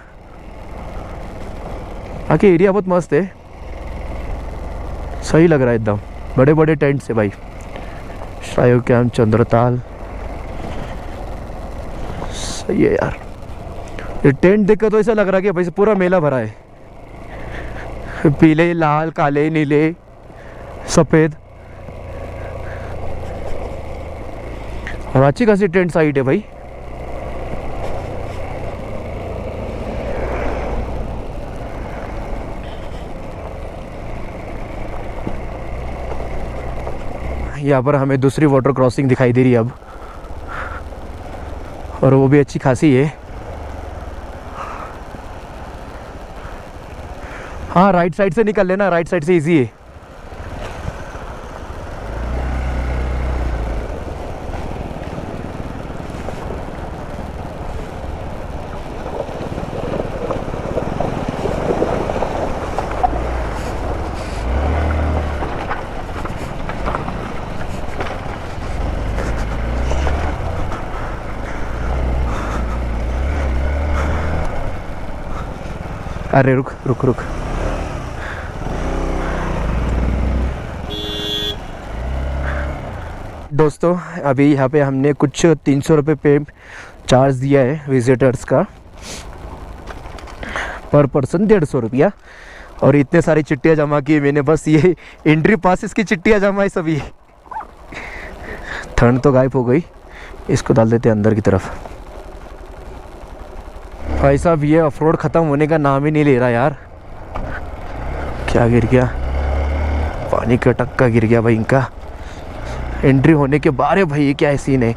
आके एरिया बहुत मस्त है, सही लग रहा है एकदम, बड़े बड़े टेंट से भाई। श्रायो कैंप चंद्रताल, सही है यार। ये टेंट देखकर तो ऐसा लग रहा है कि भाई पूरा मेला भरा है, पीले लाल काले नीले सफ़ेद, और अच्छी खासी टेंट साइट है भाई। यहाँ पर हमें दूसरी वाटर क्रॉसिंग दिखाई दे रही है अब, और वो भी अच्छी खासी है। हाँ राइट साइड से निकल लेना, राइट साइड से इजी है। अरे रुक रुक रुक, दोस्तों अभी यहाँ पे हमने कुछ 300 रुपये पे चार्ज दिया है विजिटर्स का, पर पर्सन 150 रुपया। और इतने सारी चिट्ठियाँ जमा की मैंने, बस ये एंट्री पासिस की चिट्ठियाँ जमा है सभी। ठंड तो गायब हो गई, इसको डाल देते अंदर की तरफ। भाई साहब ये ऑफ रोड ख़त्म होने का नाम ही नहीं ले रहा यार। क्या गिर गया, पानी का टक्का गिर गया भाई इनका एंट्री होने के बाद। है भाई ये क्या सीन है,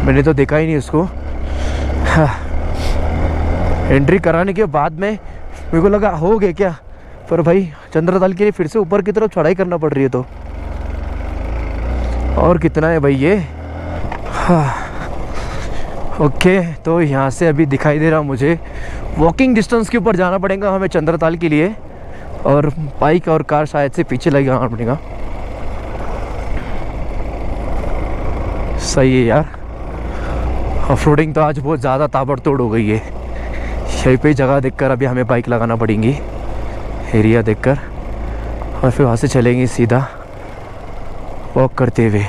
मैंने तो देखा ही नहीं उसको। हाँ। एंट्री कराने के बाद में मेरे को लगा हो गया क्या, पर भाई चंद्रताल के लिए फिर से ऊपर की तरफ चढ़ाई करना पड़ रही है। तो और कितना है भाई ये। हाँ। ओके तो यहाँ से अभी दिखाई दे रहा मुझे वॉकिंग डिस्टेंस के ऊपर जाना पड़ेगा हमें चंद्रताल के लिए, और बाइक और कार शायद से पीछे लगे आना पड़ेगा। सही है यार, ऑफ रोडिंग तो आज बहुत ज़्यादा ताबड़तोड़ हो गई है। यहीं पे जगह देखकर अभी हमें बाइक लगाना पड़ेगी, एरिया देखकर, और फिर वहाँ से चलेंगे सीधा वॉक करते हुए।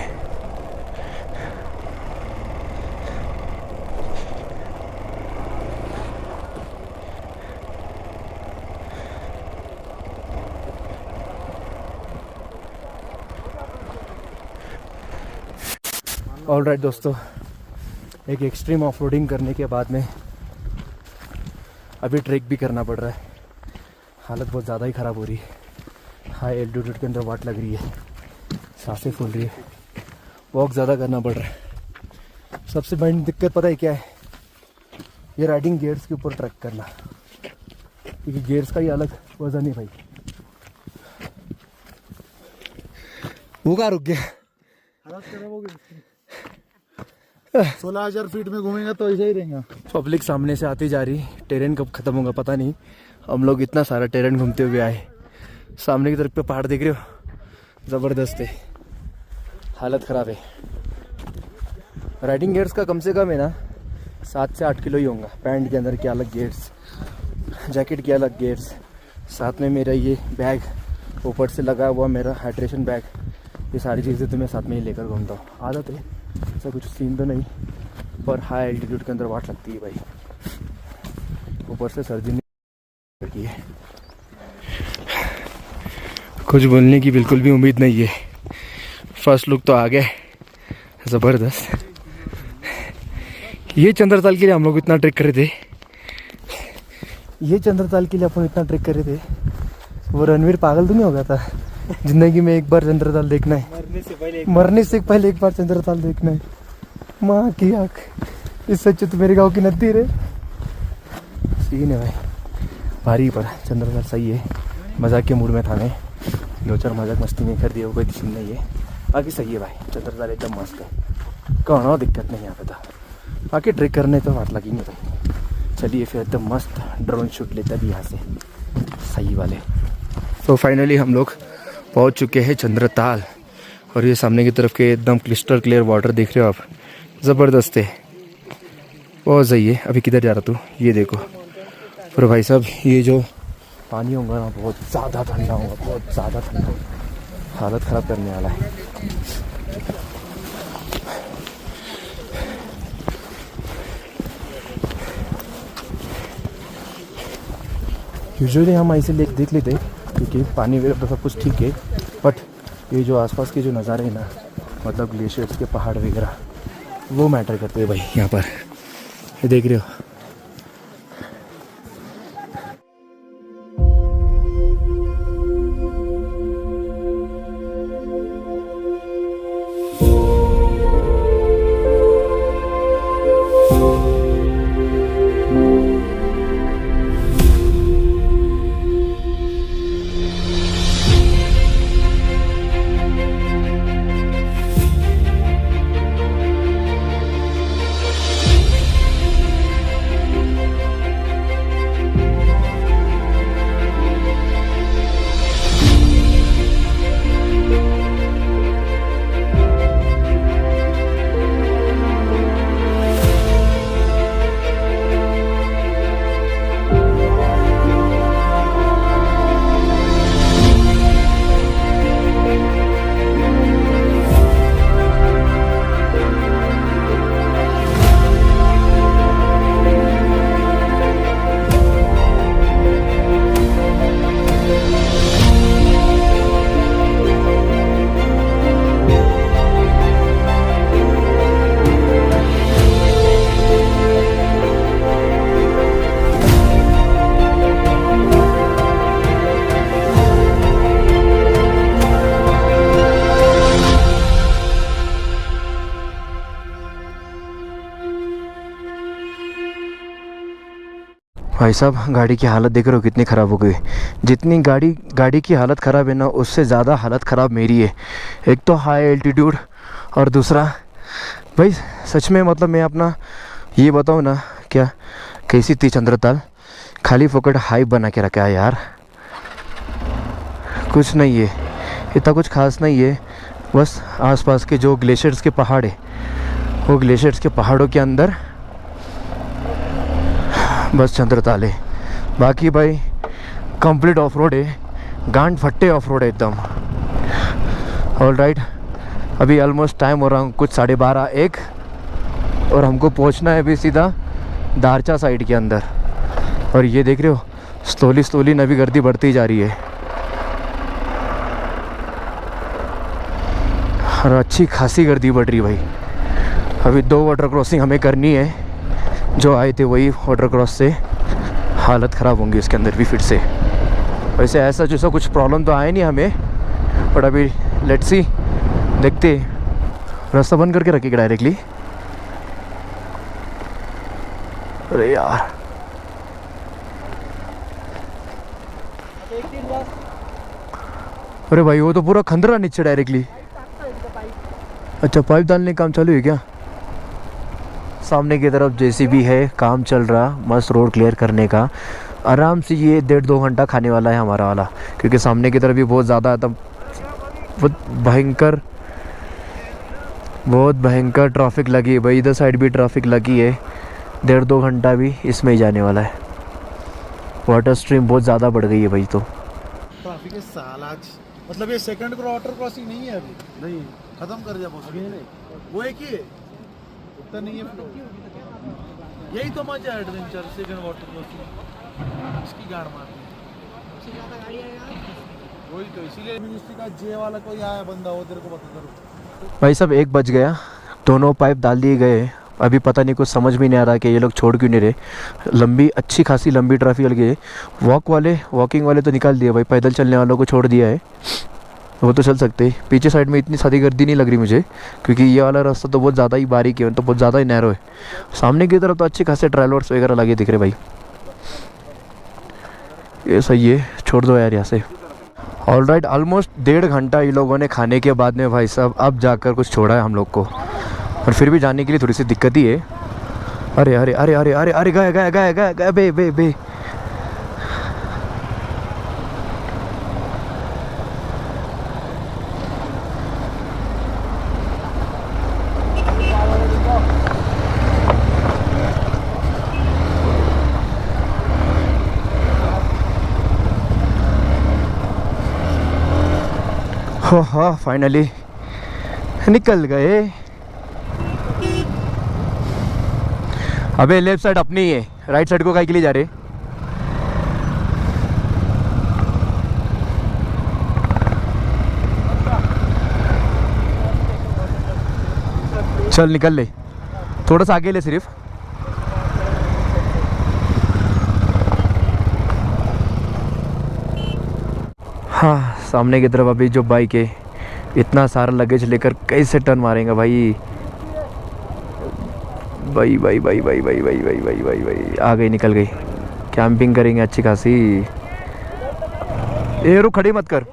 ऑलराइट दोस्तों, एक एक्सट्रीम ऑफ रोडिंग करने के बाद में अभी ट्रेक भी करना पड़ रहा है। हालत बहुत ज़्यादा ही ख़राब हो रही है, हाई एल्टीट्यूड के अंदर वाट लग रही है, सांसें फूल रही है, वॉक ज़्यादा करना पड़ रहा है। सबसे बड़ी दिक्कत पता है क्या है, ये राइडिंग गियर्स के ऊपर ट्रैक करना, क्योंकि गियर्स का ही अलग वजन है भाई। वो कहाँ रुक गया, 16,000 फीट में घूमेंगे तो ऐसा ही रहेगा। पब्लिक सामने से आती जा रही, टेरेन कब ख़त्म होगा पता नहीं। हम लोग इतना सारा टेरेन घूमते हुए आए, सामने की तरफ पे पहाड़ देख रहे हो, ज़बरदस्त है, हालत ख़राब है। राइडिंग गियर्स का कम से कम है ना 7 से 8 किलो ही होगा। पैंट के अंदर के अलग गियर्स, जैकेट के अलग गियर्स, साथ में मेरा ये बैग ऊपर से लगा हुआ मेरा हाइड्रेशन बैग, ये सारी चीज़ें तो मैं साथ में ही लेकर घूमता हूँ। आदत है, ऐसा कुछ सीन तो नहीं, पर हाई एल्टीट्यूड के अंदर वाट लगती है भाई, ऊपर से सर्दी की है। कुछ बोलने की बिल्कुल भी उम्मीद नहीं है। फर्स्ट लुक तो आ गए, ज़बरदस्त। ये चंद्रताल के लिए हम लोग इतना ट्रेक कर रहे थे, ये चंद्रताल के लिए अपन इतना ट्रेक कर रहे थे। वो रणवीर पागल तो नहीं हो गया था, जिंदगी में एक बार चंद्रताल देखना है, मरने से पहले एक बार चंद्रताल देखना है। माँ की आँख, इससे अच्छे तो मेरे गांव की नदी रे। सीन है भाई, भारी पड़ा चंद्रताल, सही है। मजाक के मूड में था मैं, 2-4 मजाक मस्ती में कर दिया, कोई सीन नहीं है। बाकी सही है भाई, चंद्रताल एकदम मस्त है, कौन हो दिक्कत नहीं यहाँ पे था। बाकी ट्रेक करने तो बात लगेंगे भाई, चलिए फिर एकदम मस्त ड्रोन शूट लेते हैं यहाँ से सही वाले। तो फाइनली हम लोग पहुँच चुके हैं चंद्रताल और ये सामने की तरफ के एकदम क्रिस्टल क्लियर वाटर देख रहे हो आप, ज़बरदस्त है, बहुत सही है। अभी किधर जा रहा तू, ये देखो। और भाई साहब ये जो पानी होगा ना बहुत ज़्यादा ठंडा होगा, बहुत ज़्यादा ठंडा, हालत ख़राब करने वाला है। यूजुअली हम ऐसे देख लेते क्योंकि पानी वगैरह तो सब कुछ ठीक है, बट ये जो आसपास के जो नज़ारे हैं ना, मतलब ग्लेशियर्स के पहाड़ वगैरह, वो मैटर करते हैं भाई। यहाँ पर ये देख रहे हो, भाई साहब गाड़ी की हालत देख रहे हो कितनी ख़राब हो गई। जितनी गाड़ी की हालत ख़राब है ना, उससे ज़्यादा हालत ख़राब मेरी है। एक तो हाई एल्टीट्यूड और दूसरा भाई सच में, मतलब मैं अपना ये बताऊँ ना, क्या कैसी थी चंद्रताल, खाली फोकट हाइप बना के रखा है यार, कुछ नहीं है, इतना कुछ खास नहीं है। बस आसपास के जो ग्लेशियर्स के पहाड़ है, वो ग्लेशियर्स के पहाड़ों के अंदर बस चंद्रताल है। बाकी भाई कंप्लीट ऑफ रोड है, गांड फट्टे ऑफ रोड है एकदम। ऑल राइट, अभी ऑलमोस्ट टाइम हो रहा कुछ 12:30 1, और हमको पहुंचना है अभी सीधा दारचा साइड के अंदर। और ये देख रहे हो स्लोली नवी गर्दी बढ़ती जा रही है, और अच्छी खासी गर्दी बढ़ रही है भाई। अभी 2 वाटर क्रॉसिंग हमें करनी है, जो आए थे वही वाटर क्रॉस से हालत ख़राब होंगी उसके अंदर भी फिर से। वैसे ऐसा जैसा कुछ प्रॉब्लम तो आया नहीं हमें, बट अभी लेट्स सी, देखते। रास्ता बंद करके रखिएगा डायरेक्टली। अरे यार अरे भाई वो तो पूरा खंदरा नीचे डायरेक्टली। अच्छा पाइप डालने का काम चालू है क्या? सामने की तरफ जेसीबी है, काम चल रहा, मस्त रोड क्लियर करने का। आराम से ये 1.5-2 घंटा खाने वाला है हमारा वाला, क्योंकि सामने की तरफ भी बहुत ज़्यादा तब बहुत भयंकर ट्रैफिक लगी है भाई। इधर साइड भी ट्रैफिक लगी है, 1.5-2 घंटा भी इसमें ही जाने वाला है। वाटर स्ट्रीम बहुत ज़्यादा बढ़ गई है भाई। तो ट्रैफिक है साल आज, मतलब ये सेकंड वाटर क्रॉसिंग नहीं है अभी, नहीं खत्म कर दिया बॉस, वो एक ही है, उतना नहीं है फ्लो। यही तो मजा है एडवेंचर, सेकंड वाटर क्रॉसिंग, इसकी गाड़ मारनी वही तो, इसीलिए मिनिस्ट्री का जे वाला कोई आया बंदा, वो तेरे को बता दो भाई सब 1 बज गया, दोनों पाइप डाल दिए गए। अभी पता नहीं, कुछ समझ भी नहीं आ रहा कि ये लोग छोड़ क्यों नहीं रहे। लंबी अच्छी खासी लंबी ट्रैफिक लगी है। वॉकिंग वाले तो निकाल दिए भाई, पैदल चलने वालों को छोड़ दिया है, वो तो चल सकते। पीछे साइड में इतनी सारी गर्दी नहीं लग रही मुझे, क्योंकि ये वाला रास्ता तो बहुत ज़्यादा ही बारीक है, तो बहुत ज़्यादा ही नैरो है। सामने की तरफ तो अच्छे खासे ट्रायलर्स वगैरह लगे दिख रहे भाई। ये सही है, छोड़ दो यार यहाँ से। ऑल राइट, ऑलमोस्ट 1.5 घंटा ये लोगों ने खाने के बाद में भाई साहब अब जाकर कुछ छोड़ा है हम लोग को, और फिर भी जाने के लिए थोड़ी सी दिक्कत ही है। अरे अरे अरे अरे अरे अरे गए गए गए गए गए बे बे बे हो हाँ फाइनली निकल गए। अबे लेफ्ट साइड अपनी ही है, राइट साइड को काहे के लिए जा रहे? चल निकल ले, थोड़ा सा आगे ले सिर्फ। हाँ सामने की तरफ अभी जो बाइक है इतना सारा लगेज लेकर कैसे टर्न मारेंगे भाई? भाई भाई भाई भाई भाई भाई भाई भाई भाई भाई आ गई, निकल गई। कैंपिंग करेंगे अच्छी खासी। ए रुक, खड़ी मत कर।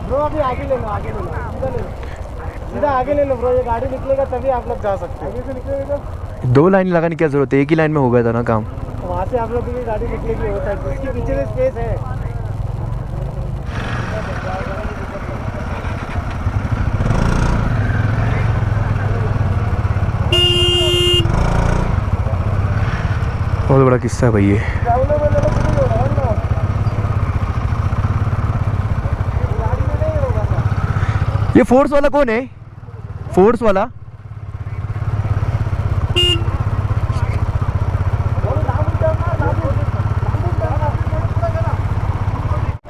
ब्रो अभी आगे ले लो, आगे ले लो, सीधा ले लो, सीधा आगे ले लो ब्रो। ये गाड़ी निकलेगा तभी आप लोग जा सकते हैं। आगे से निकलेगा तो दो लाइन लगाने की क्या जरूरत है, एक ही लाइन में हो गया था ना काम। वहाँ से आप लोग की गाड़ी निकलेगी वो साइड, इसके पीछे से स्पेस है। बहुत बड़ा किस्सा है भाई ये। ये फोर्स वाला कौन है? फोर्स वाला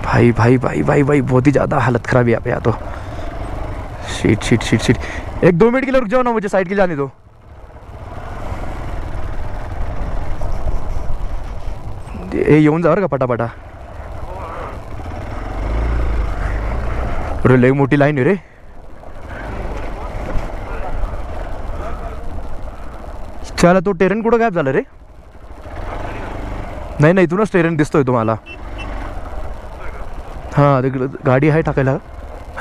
भाई भाई भाई भाई भाई बहुत ही ज़्यादा हालत खराब है यहाँ पे। या तो शीट शीट शीट शीट। एक 2 मिनट के लिए रुक जाओ ना, मुझे साइड के लिए जाने दो। ये येऊन जावर का पटापटा? अरे लई मोठी लाईन आहे रे। चला तो टेरेन कुठं गायब झाला रे? नाही नाही, इथूनच टेरेन दिसतोय तुम्हाला। हां गाडी आहे टाकायला।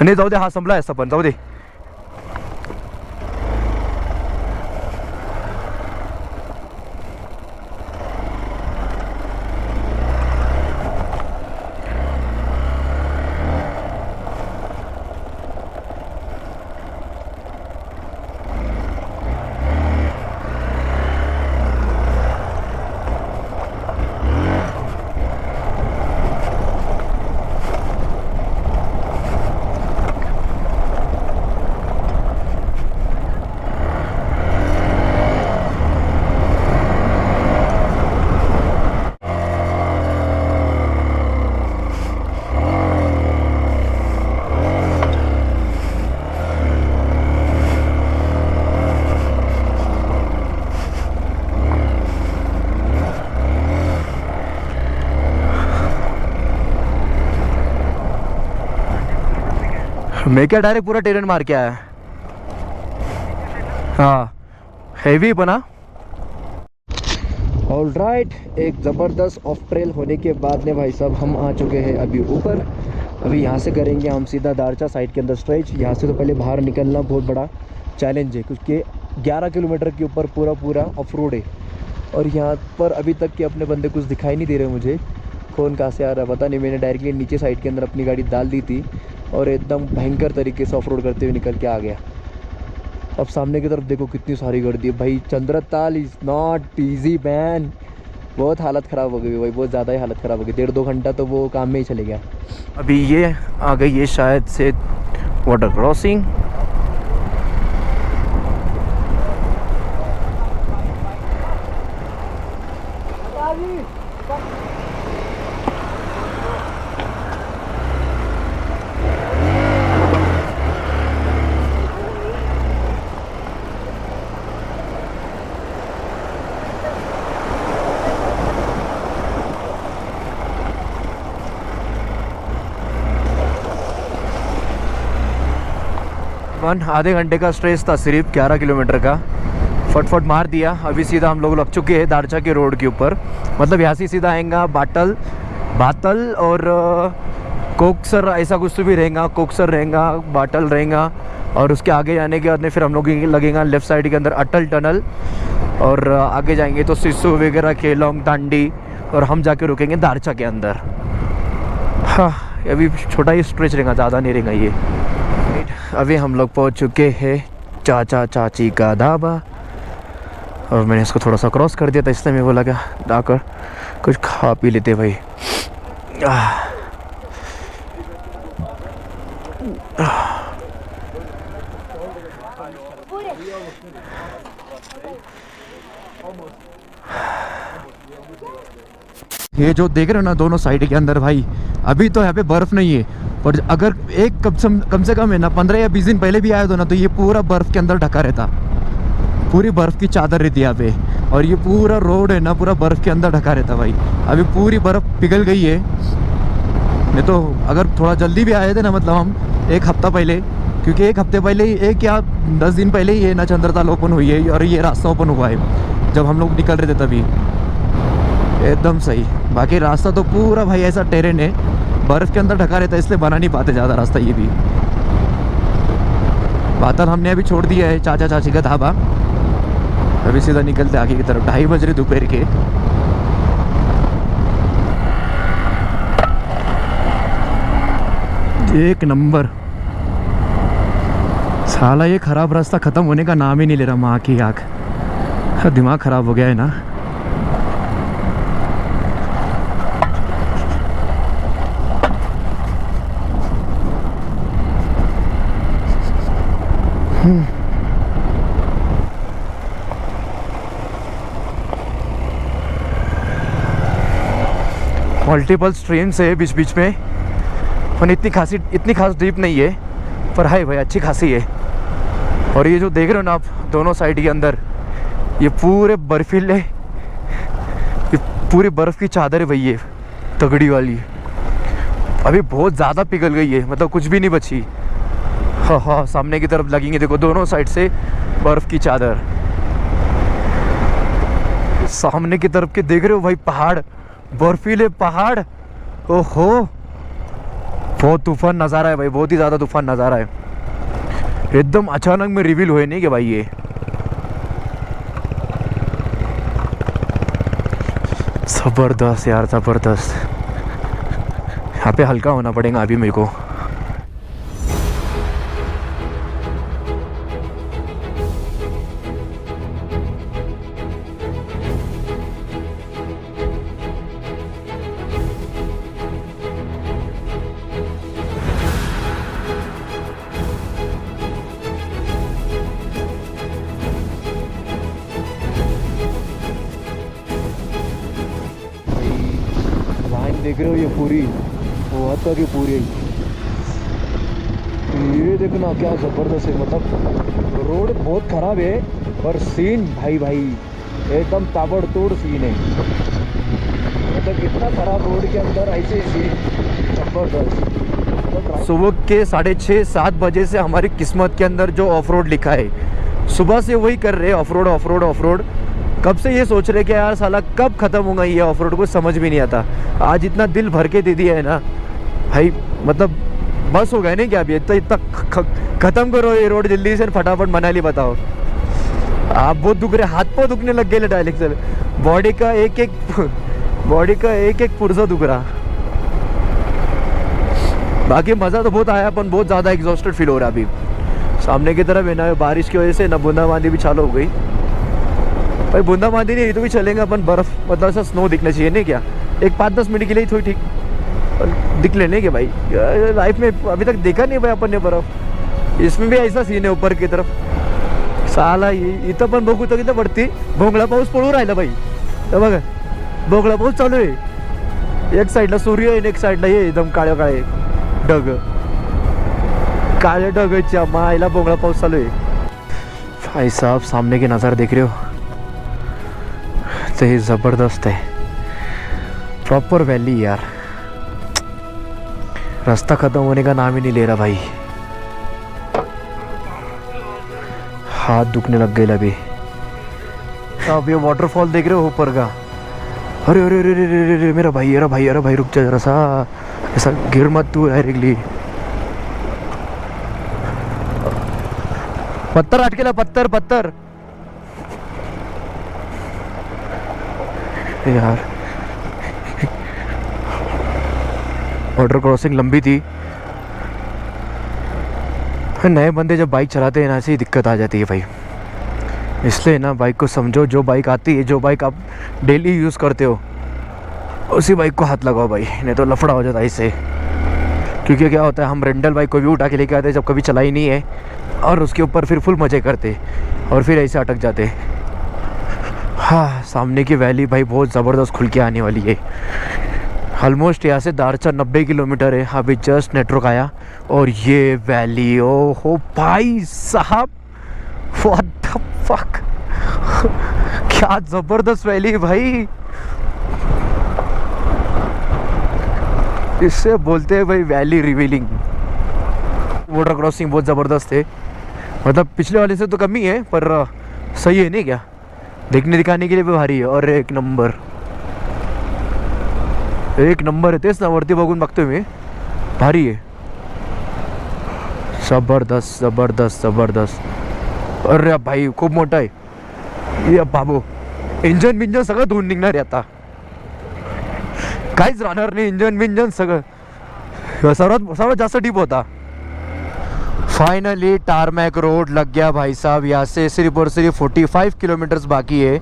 नाही जाऊ दे, हा संपला असता पण जाऊ दे। मैं क्या डायरेक्ट पूरा टेरेन मार के आया। हाँ हैवी बना। ऑलराइट, एक ज़बरदस्त ऑफ ट्रेल होने के बाद में भाई साहब हम आ चुके हैं अभी ऊपर। अभी यहाँ से करेंगे हम सीधा दारचा साइड के अंदर स्ट्रेच। यहाँ से तो पहले बाहर निकलना बहुत बड़ा चैलेंज है, क्योंकि 11 किलोमीटर के ऊपर पूरा ऑफ रोड है। और यहाँ पर अभी तक के अपने बंदे कुछ दिखाई नहीं दे रहे मुझे। कौन कहाँ से आ रहा है पता नहीं। मैंने डायरेक्टली नीचे साइड के अंदर अपनी गाड़ी डाल दी थी और एकदम भयंकर तरीके से ऑफ रोड करते हुए निकल के आ गया। अब सामने की तरफ देखो कितनी सारी गर्दी है भाई। Chandratal is not easy man. बहुत हालत ख़राब हो गई भाई, बहुत ज़्यादा ही हालत ख़राब हो गई। 1.5-2 घंटा तो वो काम में ही चले गया। अभी ये आ गई है शायद से वाटर क्रॉसिंग। आधे घंटे का स्ट्रेस था सिर्फ 11 किलोमीटर का। फटफट मार दिया। अभी सीधा हम लोग लग चुके हैं दारचा के रोड के ऊपर। मतलब यहाँ से सीधा आएगा बाटल, बातल और कोकसर ऐसा कुछ तो भी रहेगा, कोकसर रहेगा, बाटल रहेगा। और उसके आगे जाने के बाद में फिर हम लोग लगेगा लेफ़्ट साइड के अंदर अटल टनल, और आगे जाएंगे तो सिसु वगैरह, केलोंग, दांडी, और हम जाके रुकेंगे दारचा के अंदर। हाँ, अभी छोटा ही स्ट्रेच रहेगा, ज़्यादा नहीं रहेगा ये। अभी हम लोग पहुंच चुके हैं चाचा चाची का ढाबा, और मैंने इसको थोड़ा सा क्रॉस कर दिया था, इसलिए मैं बोला क्या जाकर कुछ खा पी लेते भाई। ये जो देख रहे हो ना दोनों साइड के अंदर भाई, अभी तो यहाँ पे बर्फ़ नहीं है, पर अगर एक कम से कम है ना 15 या 20 दिन पहले भी आए तो ना, तो ये पूरा बर्फ़ के अंदर ढका रहता, पूरी बर्फ़ की चादर रहती है यहाँ पे। और ये पूरा रोड है ना, पूरा बर्फ़ के अंदर ढका रहता भाई। अभी पूरी बर्फ़ पिघल गई है। नहीं तो अगर थोड़ा जल्दी भी आए थे ना, मतलब हम एक हफ़्ता पहले, क्योंकि एक हफ़्ते पहले ही, 1 या 10 दिन पहले ही ये ना चंद्रताल ओपन हुई है, और ये रास्ता ओपन हुआ है जब हम लोग निकल रहे थे तभी, एकदम सही। बाकी रास्ता तो पूरा भाई ऐसा टेरेन है, बर्फ़ के अंदर ढका रहता है, इसलिए बना नहीं पाते ज़्यादा रास्ता ये भी। बातल हमने अभी छोड़ दिया है चाचा चाची का ढाबा, अभी सीधा निकलते आगे की तरफ। 2:30 बज रहे दोपहर के। एक नंबर। साला ये ख़राब रास्ता ख़त्म होने का नाम ही नहीं ले रहा, माँ की आँख, दिमाग ख़राब हो गया है ना। मल्टीपल स्ट्रीम्स है बीच बीच में, और इतनी खास डीप नहीं है, पर है भाई अच्छी खासी है। और ये जो देख रहे हो ना आप दोनों साइड के अंदर, ये पूरे बर्फीले, ये पूरी बर्फ़ की चादर है भाई, ये तगड़ी वाली। अभी बहुत ज़्यादा पिघल गई है, मतलब कुछ भी नहीं बची। हाँ हाँ, सामने की तरफ लगेंगे, देखो दोनों साइड से बर्फ़ की चादर। सामने की तरफ के देख रहे हो भाई पहाड़, बर्फीले पहाड़। ओहो, बहुत तूफान नज़ारा है भाई, बहुत ही ज़्यादा तूफान नज़ारा है। एकदम अचानक में रिवील हुए नहीं कि भाई ये ज़बरदस्त यार, ज़बरदस्त। यहाँ पे हल्का होना पड़ेगा अभी मेरे को। देख रहे हो ये पूरी, वो हद तक ये पूरी, ये देखना क्या ज़बरदस्त है। मतलब रोड बहुत ख़राब है, पर सीन भाई एकदम ताबड़तोड़ सीन है। मतलब इतना ख़राब रोड के अंदर ऐसे सीन, ज़बरदस्त। सुबह के 6:30-7 बजे से हमारी किस्मत के अंदर जो ऑफ रोड लिखा है, सुबह से वही कर रहे हैं, ऑफ रोड। कब से ये सोच रहे कि यार साला कब ख़त्म होगा ये ऑफ रोड, को समझ भी नहीं आता। आज इतना दिल भर के दे दिया है ना भाई, मतलब बस हो गए नहीं क्या, अभी इतना ख़त्म करो ये रोड जल्दी से, फटाफट मनाली बताओ। आप बहुत दुख रहे, हाथ पाँव दुखने लग गए डायरेक्ट से, बॉडी का एक एक पुर्जा दुख रहा। बाकी मज़ा तो बहुत आया, अपन बहुत ज़्यादा एग्जॉस्टेड फील हो रहा है अभी। सामने की तरफ है ना, बारिश की वजह से ना बूंदाबांदी भी चालू हो गई भाई। बूंदाबांदी नहीं तो भी चलेंगे अपन, बर्फ़ मतलब ऐसा स्नो दिखना चाहिए नहीं क्या, एक 5-10 मिनट के लिए थोड़ी ठीक दिख लेने के भाई। लाइफ में अभी तक देखा नहीं भाई अपन ने बर्फ़, इसमें भी ऐसा सीन है ऊपर की तरफ। साला इथं पण बघू तर इथं पडते, भोंगळा पाऊस पडू राहिला भाई। तर बघा भोंगळा पाऊस चालू आहे, एक साईडला सूर्य आहे, एक साईडला हे एकदम काळे काळे ढग, काळे ढगच्या मायला भोंगळा पाऊस चालू आहे भाई साहब। सामने के नज़ारा देख रहे हो, तो ये ज़बरदस्त है, प्रॉपर वैली यार। रास्ता ख़त्म होने का नाम ही नहीं ले रहा भाई, हाथ दुखने लग गए अभी। अब ये वाटरफॉल देख रहे हो ऊपर का, अरे अरे अरे अरे अरे अरे, मेरा भाई अरे भाई रुक जा जरा सा, ऐसा गिर मत तू डायरेक्टली। पत्थर अटकेला, पत्थर पत्थर यार। बॉर्डर क्रॉसिंग लंबी थी। नए बंदे जब बाइक चलाते हैं ना, ऐसी दिक्कत आ जाती है भाई। इसलिए ना बाइक को समझो, जो बाइक आती है, जो बाइक आप डेली यूज़ करते हो, उसी बाइक को हाथ लगाओ भाई, नहीं तो लफड़ा हो जाता है इससे। क्योंकि क्या होता है, हम रेंटल बाइक को भी उठा के लेके आते हैं जब कभी चलाई नहीं है, और उसके ऊपर फिर फुल मज़े करते और फिर ऐसे अटक जाते। हाँ, सामने की वैली भाई बहुत ज़बरदस्त खुल के आने वाली है। ऑलमोस्ट यहाँ से दारचा 90 किलोमीटर है। अभी जस्ट नेटवर्क आया और ये वैली, ओ हो भाई साहब, व्हाट द फक, क्या ज़बरदस्त वैली है भाई। इससे बोलते हैं भाई वैली रिवीलिंग। बॉर्डर क्रॉसिंग बहुत ज़बरदस्त है, मतलब पिछले वाले से तो कम ही है, पर सही है नहीं क्या, देखने दिखाने के लिए भी भारी है। और एक नंबर आहे तेच ना, वरती बघून बघतोय मी, भारी आहे, जबरदस्त जबरदस्त जबरदस्त। अरे भाई खूप मोठा आहे ये बाबू, इंजन बिंजन सगळं धुवून निघणार आहे आता, काहीच राहणार नाही, इंजन बिंजन सगळं। सर्वात जास्त डीप होता। फाइनली टारमैक रोड लग गया भाई साहब। यहाँ से सिर्फ और सिर्फ 45 किलोमीटर्स बाकी है।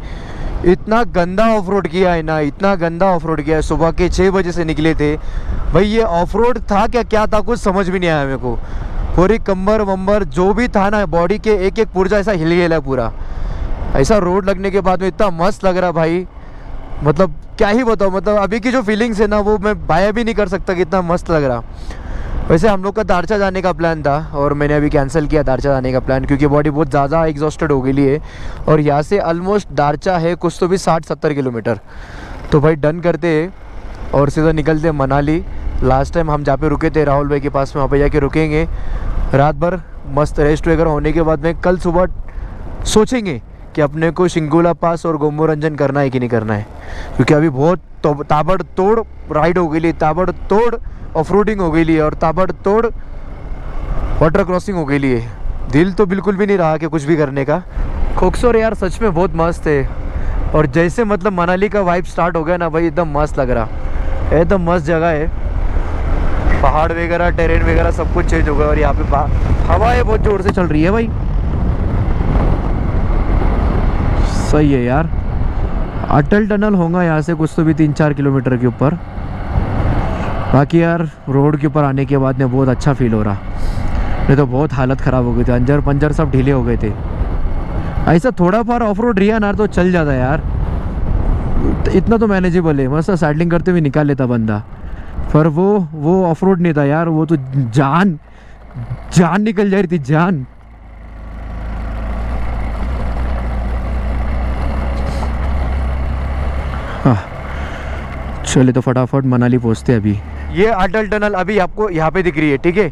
इतना गंदा ऑफ रोड किया है ना, इतना गंदा ऑफ रोड किया है। सुबह के 6 बजे से निकले थे भाई, ये ऑफ रोड था क्या था कुछ समझ भी नहीं आया मेरे को। पूरी कंबर वंबर जो भी था ना, बॉडी के एक एक पुर्जा ऐसा हिल गया पूरा। ऐसा रोड लगने के बाद में इतना मस्त लग रहा भाई, मतलब क्या ही बताऊँ, मतलब अभी की जो फीलिंग्स है ना, वो मैं बाया भी नहीं कर सकता कि इतना मस्त लग रहा। वैसे हम लोग का दारचा जाने का प्लान था और मैंने अभी कैंसिल किया दारचा जाने का प्लान, क्योंकि बॉडी बहुत ज़्यादा एग्जॉस्टेड हो गई है। और यहाँ से ऑलमोस्ट दारचा है कुछ तो भी 60-70 किलोमीटर। तो भाई डन करते हैं और सीधा निकलते हैं मनाली। लास्ट टाइम हम जहाँ पे रुके थे राहुल भाई के पास में, वहाँ पे जाके रुकेंगे रात भर, मस्त रेस्ट वगैरह होने के बाद में कल सुबह सोचेंगे कि अपने को शिंगोला पास और गोमोरंजन करना है कि नहीं करना है। क्योंकि अभी बहुत ताबड़तोड़ राइड हो गई, ताबड़तोड़ ऑफ रोडिंग हो गई है और ताबड़तोड़ वाटर क्रॉसिंग हो गई है। दिल तो बिल्कुल भी नहीं रहा कि कुछ भी करने का। खोकसोर यार सच में बहुत मस्त है, और जैसे मतलब मनाली का वाइब स्टार्ट हो गया ना भाई, एकदम मस्त लग रहा, एकदम मस्त जगह है। पहाड़ वगैरह, टेरेन वगैरह सब कुछ चेंज हो गया। और यहाँ पे हवाएं बहुत ज़ोर से चल रही है भाई, सही है यार। अटल टनल होगा यहाँ से कुछ तो भी 3-4 किलोमीटर के ऊपर। बाकी यार रोड के ऊपर आने के बाद में बहुत अच्छा फील हो रहा, नहीं तो बहुत हालत ख़राब हो गई थी, अंजर पंजर सब ढीले हो गए थे। ऐसा थोड़ा फार ऑफ रोड रिया ना तो चल जाता यार, इतना तो मैनेजेबल है, मस्त साइडलिंग करते हुए निकाल लेता बंदा। पर वो ऑफ रोड नहीं था यार, वो तो जान निकल जा रही थी, जान। चले तो फटाफट मनाली पहुंचते हैं। अभी ये अटल टनल अभी आपको यहाँ पे दिख रही है, ठीक है,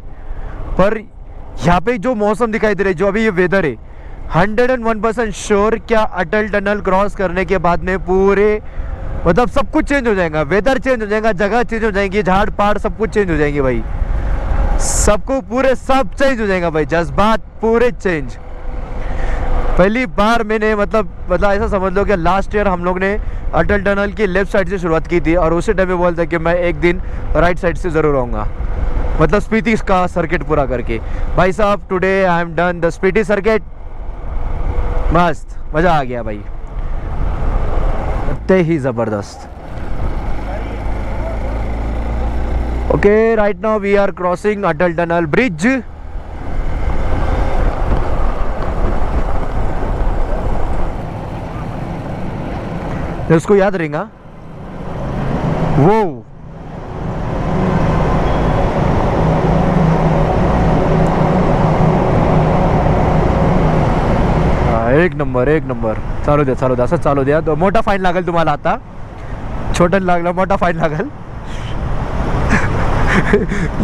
पर यहाँ पे जो मौसम दिखाई दे रहा है, जो अभी ये वेदर है, 101% श्योर क्या अटल टनल क्रॉस करने के बाद में पूरे मतलब सब कुछ चेंज हो जाएगा, वेदर चेंज हो जाएगा, जगह चेंज हो जाएंगी, झाड़ पहाड़ सब कुछ चेंज हो जाएंगे भाई, सबको पूरे सब चेंज हो जाएगा भाई, जज्बात पूरे चेंज। पहली बार मैंने मतलब ऐसा समझ लो कि लास्ट ईयर हम लोग ने अटल टनल की लेफ्ट साइड से शुरुआत की थी, और उसी टाइम में बोलता कि मैं एक दिन राइट साइड से ज़रूर आऊँगा, मतलब स्पीति का सर्किट पूरा करके। भाई साहब today I am done the Spiti circuit, मस्त मज़ा आ गया भाई, इतने ही ज़बरदस्त। Okay, right now we are crossing Atal tunnel bridge. उसको याद रहेगा वो। एक नंबर चालू द्या असं चालू द्या। मोठा फाईन लागेल तुम्हाला आता, छोटा लागला मोठा फाईन लागेल।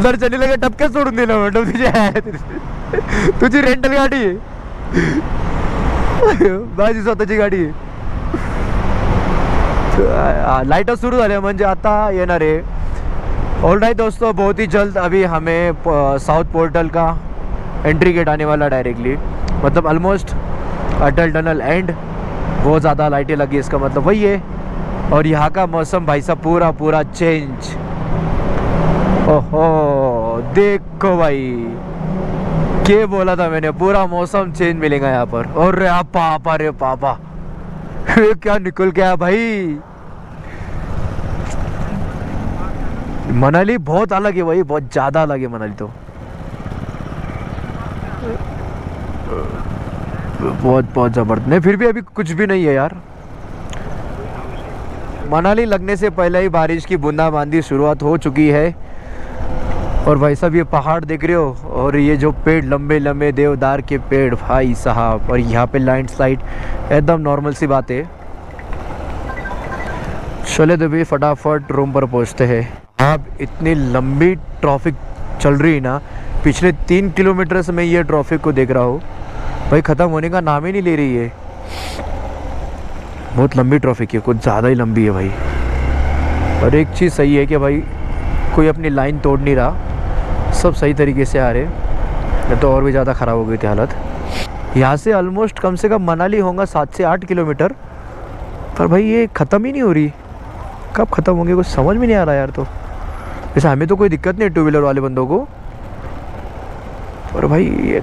दर्शनीला काय टपक्यात सोडून दिलं म्हणतो, तुझी रेंटल गाडी आहे, माझी स्वतःची गाडी आहे। लाईट सुरू झाल्या म्हणजे आता येणार आहे. ऑल राइट दोस्तों, बहुत ही जल्द अभी हमें साउथ पोर्टल का एंट्री गेट आने वाला डायरेक्टली, मतलब ऑलमोस्ट अटल टनल एंड. बहुत ज़्यादा लाइटें लगी, इसका मतलब वही है. और यहाँ का मौसम भाई साहब पूरा पूरा चेंज. ओहो देखो भाई, क्या बोला था मैंने, पूरा मौसम चेंज मिलेगा यहाँ पर. और रे पापा ये क्या निकल गया भाई. मनाली बहुत अलग है भाई, बहुत ज़्यादा अलग है मनाली तो. बहुत ज़बरदस्त. नहीं फिर भी अभी कुछ भी नहीं है यार. मनाली लगने से पहले ही बारिश की बूंदाबांदी शुरुआत हो चुकी है. और भाई साहब ये पहाड़ देख रहे हो, और ये जो पेड़ लंबे लंबे देवदार के पेड़ भाई साहब, और यहाँ पे लैंडस्लाइड एकदम नॉर्मल सी बात है. चले तो भी फटाफट रूम पर पहुँचते हैं. अब इतनी लंबी ट्रैफिक चल रही है ना, पिछले 3 किलोमीटर से मैं ये ट्रैफिक को देख रहा हूँ भाई, ख़त्म होने का नाम ही नहीं ले रही है. बहुत लंबी ट्रैफिक है, कुछ ज़्यादा ही लंबी है भाई. और एक चीज़ सही है कि भाई कोई अपनी लाइन तोड़ नहीं रहा, सब सही तरीके से आ रहे. नहीं तो और भी ज़्यादा ख़राब हो गई थी हालत. यहाँ से ऑलमोस्ट कम से कम मनाली होगा 7 से 8 किलोमीटर, पर भाई ये ख़त्म ही नहीं हो रही. कब ख़त्म होंगे कुछ समझ में नहीं आ रहा यार. तो वैसे हमें तो कोई दिक्कत नहीं है टू व्हीलर वाले बंदों को, और भाई ये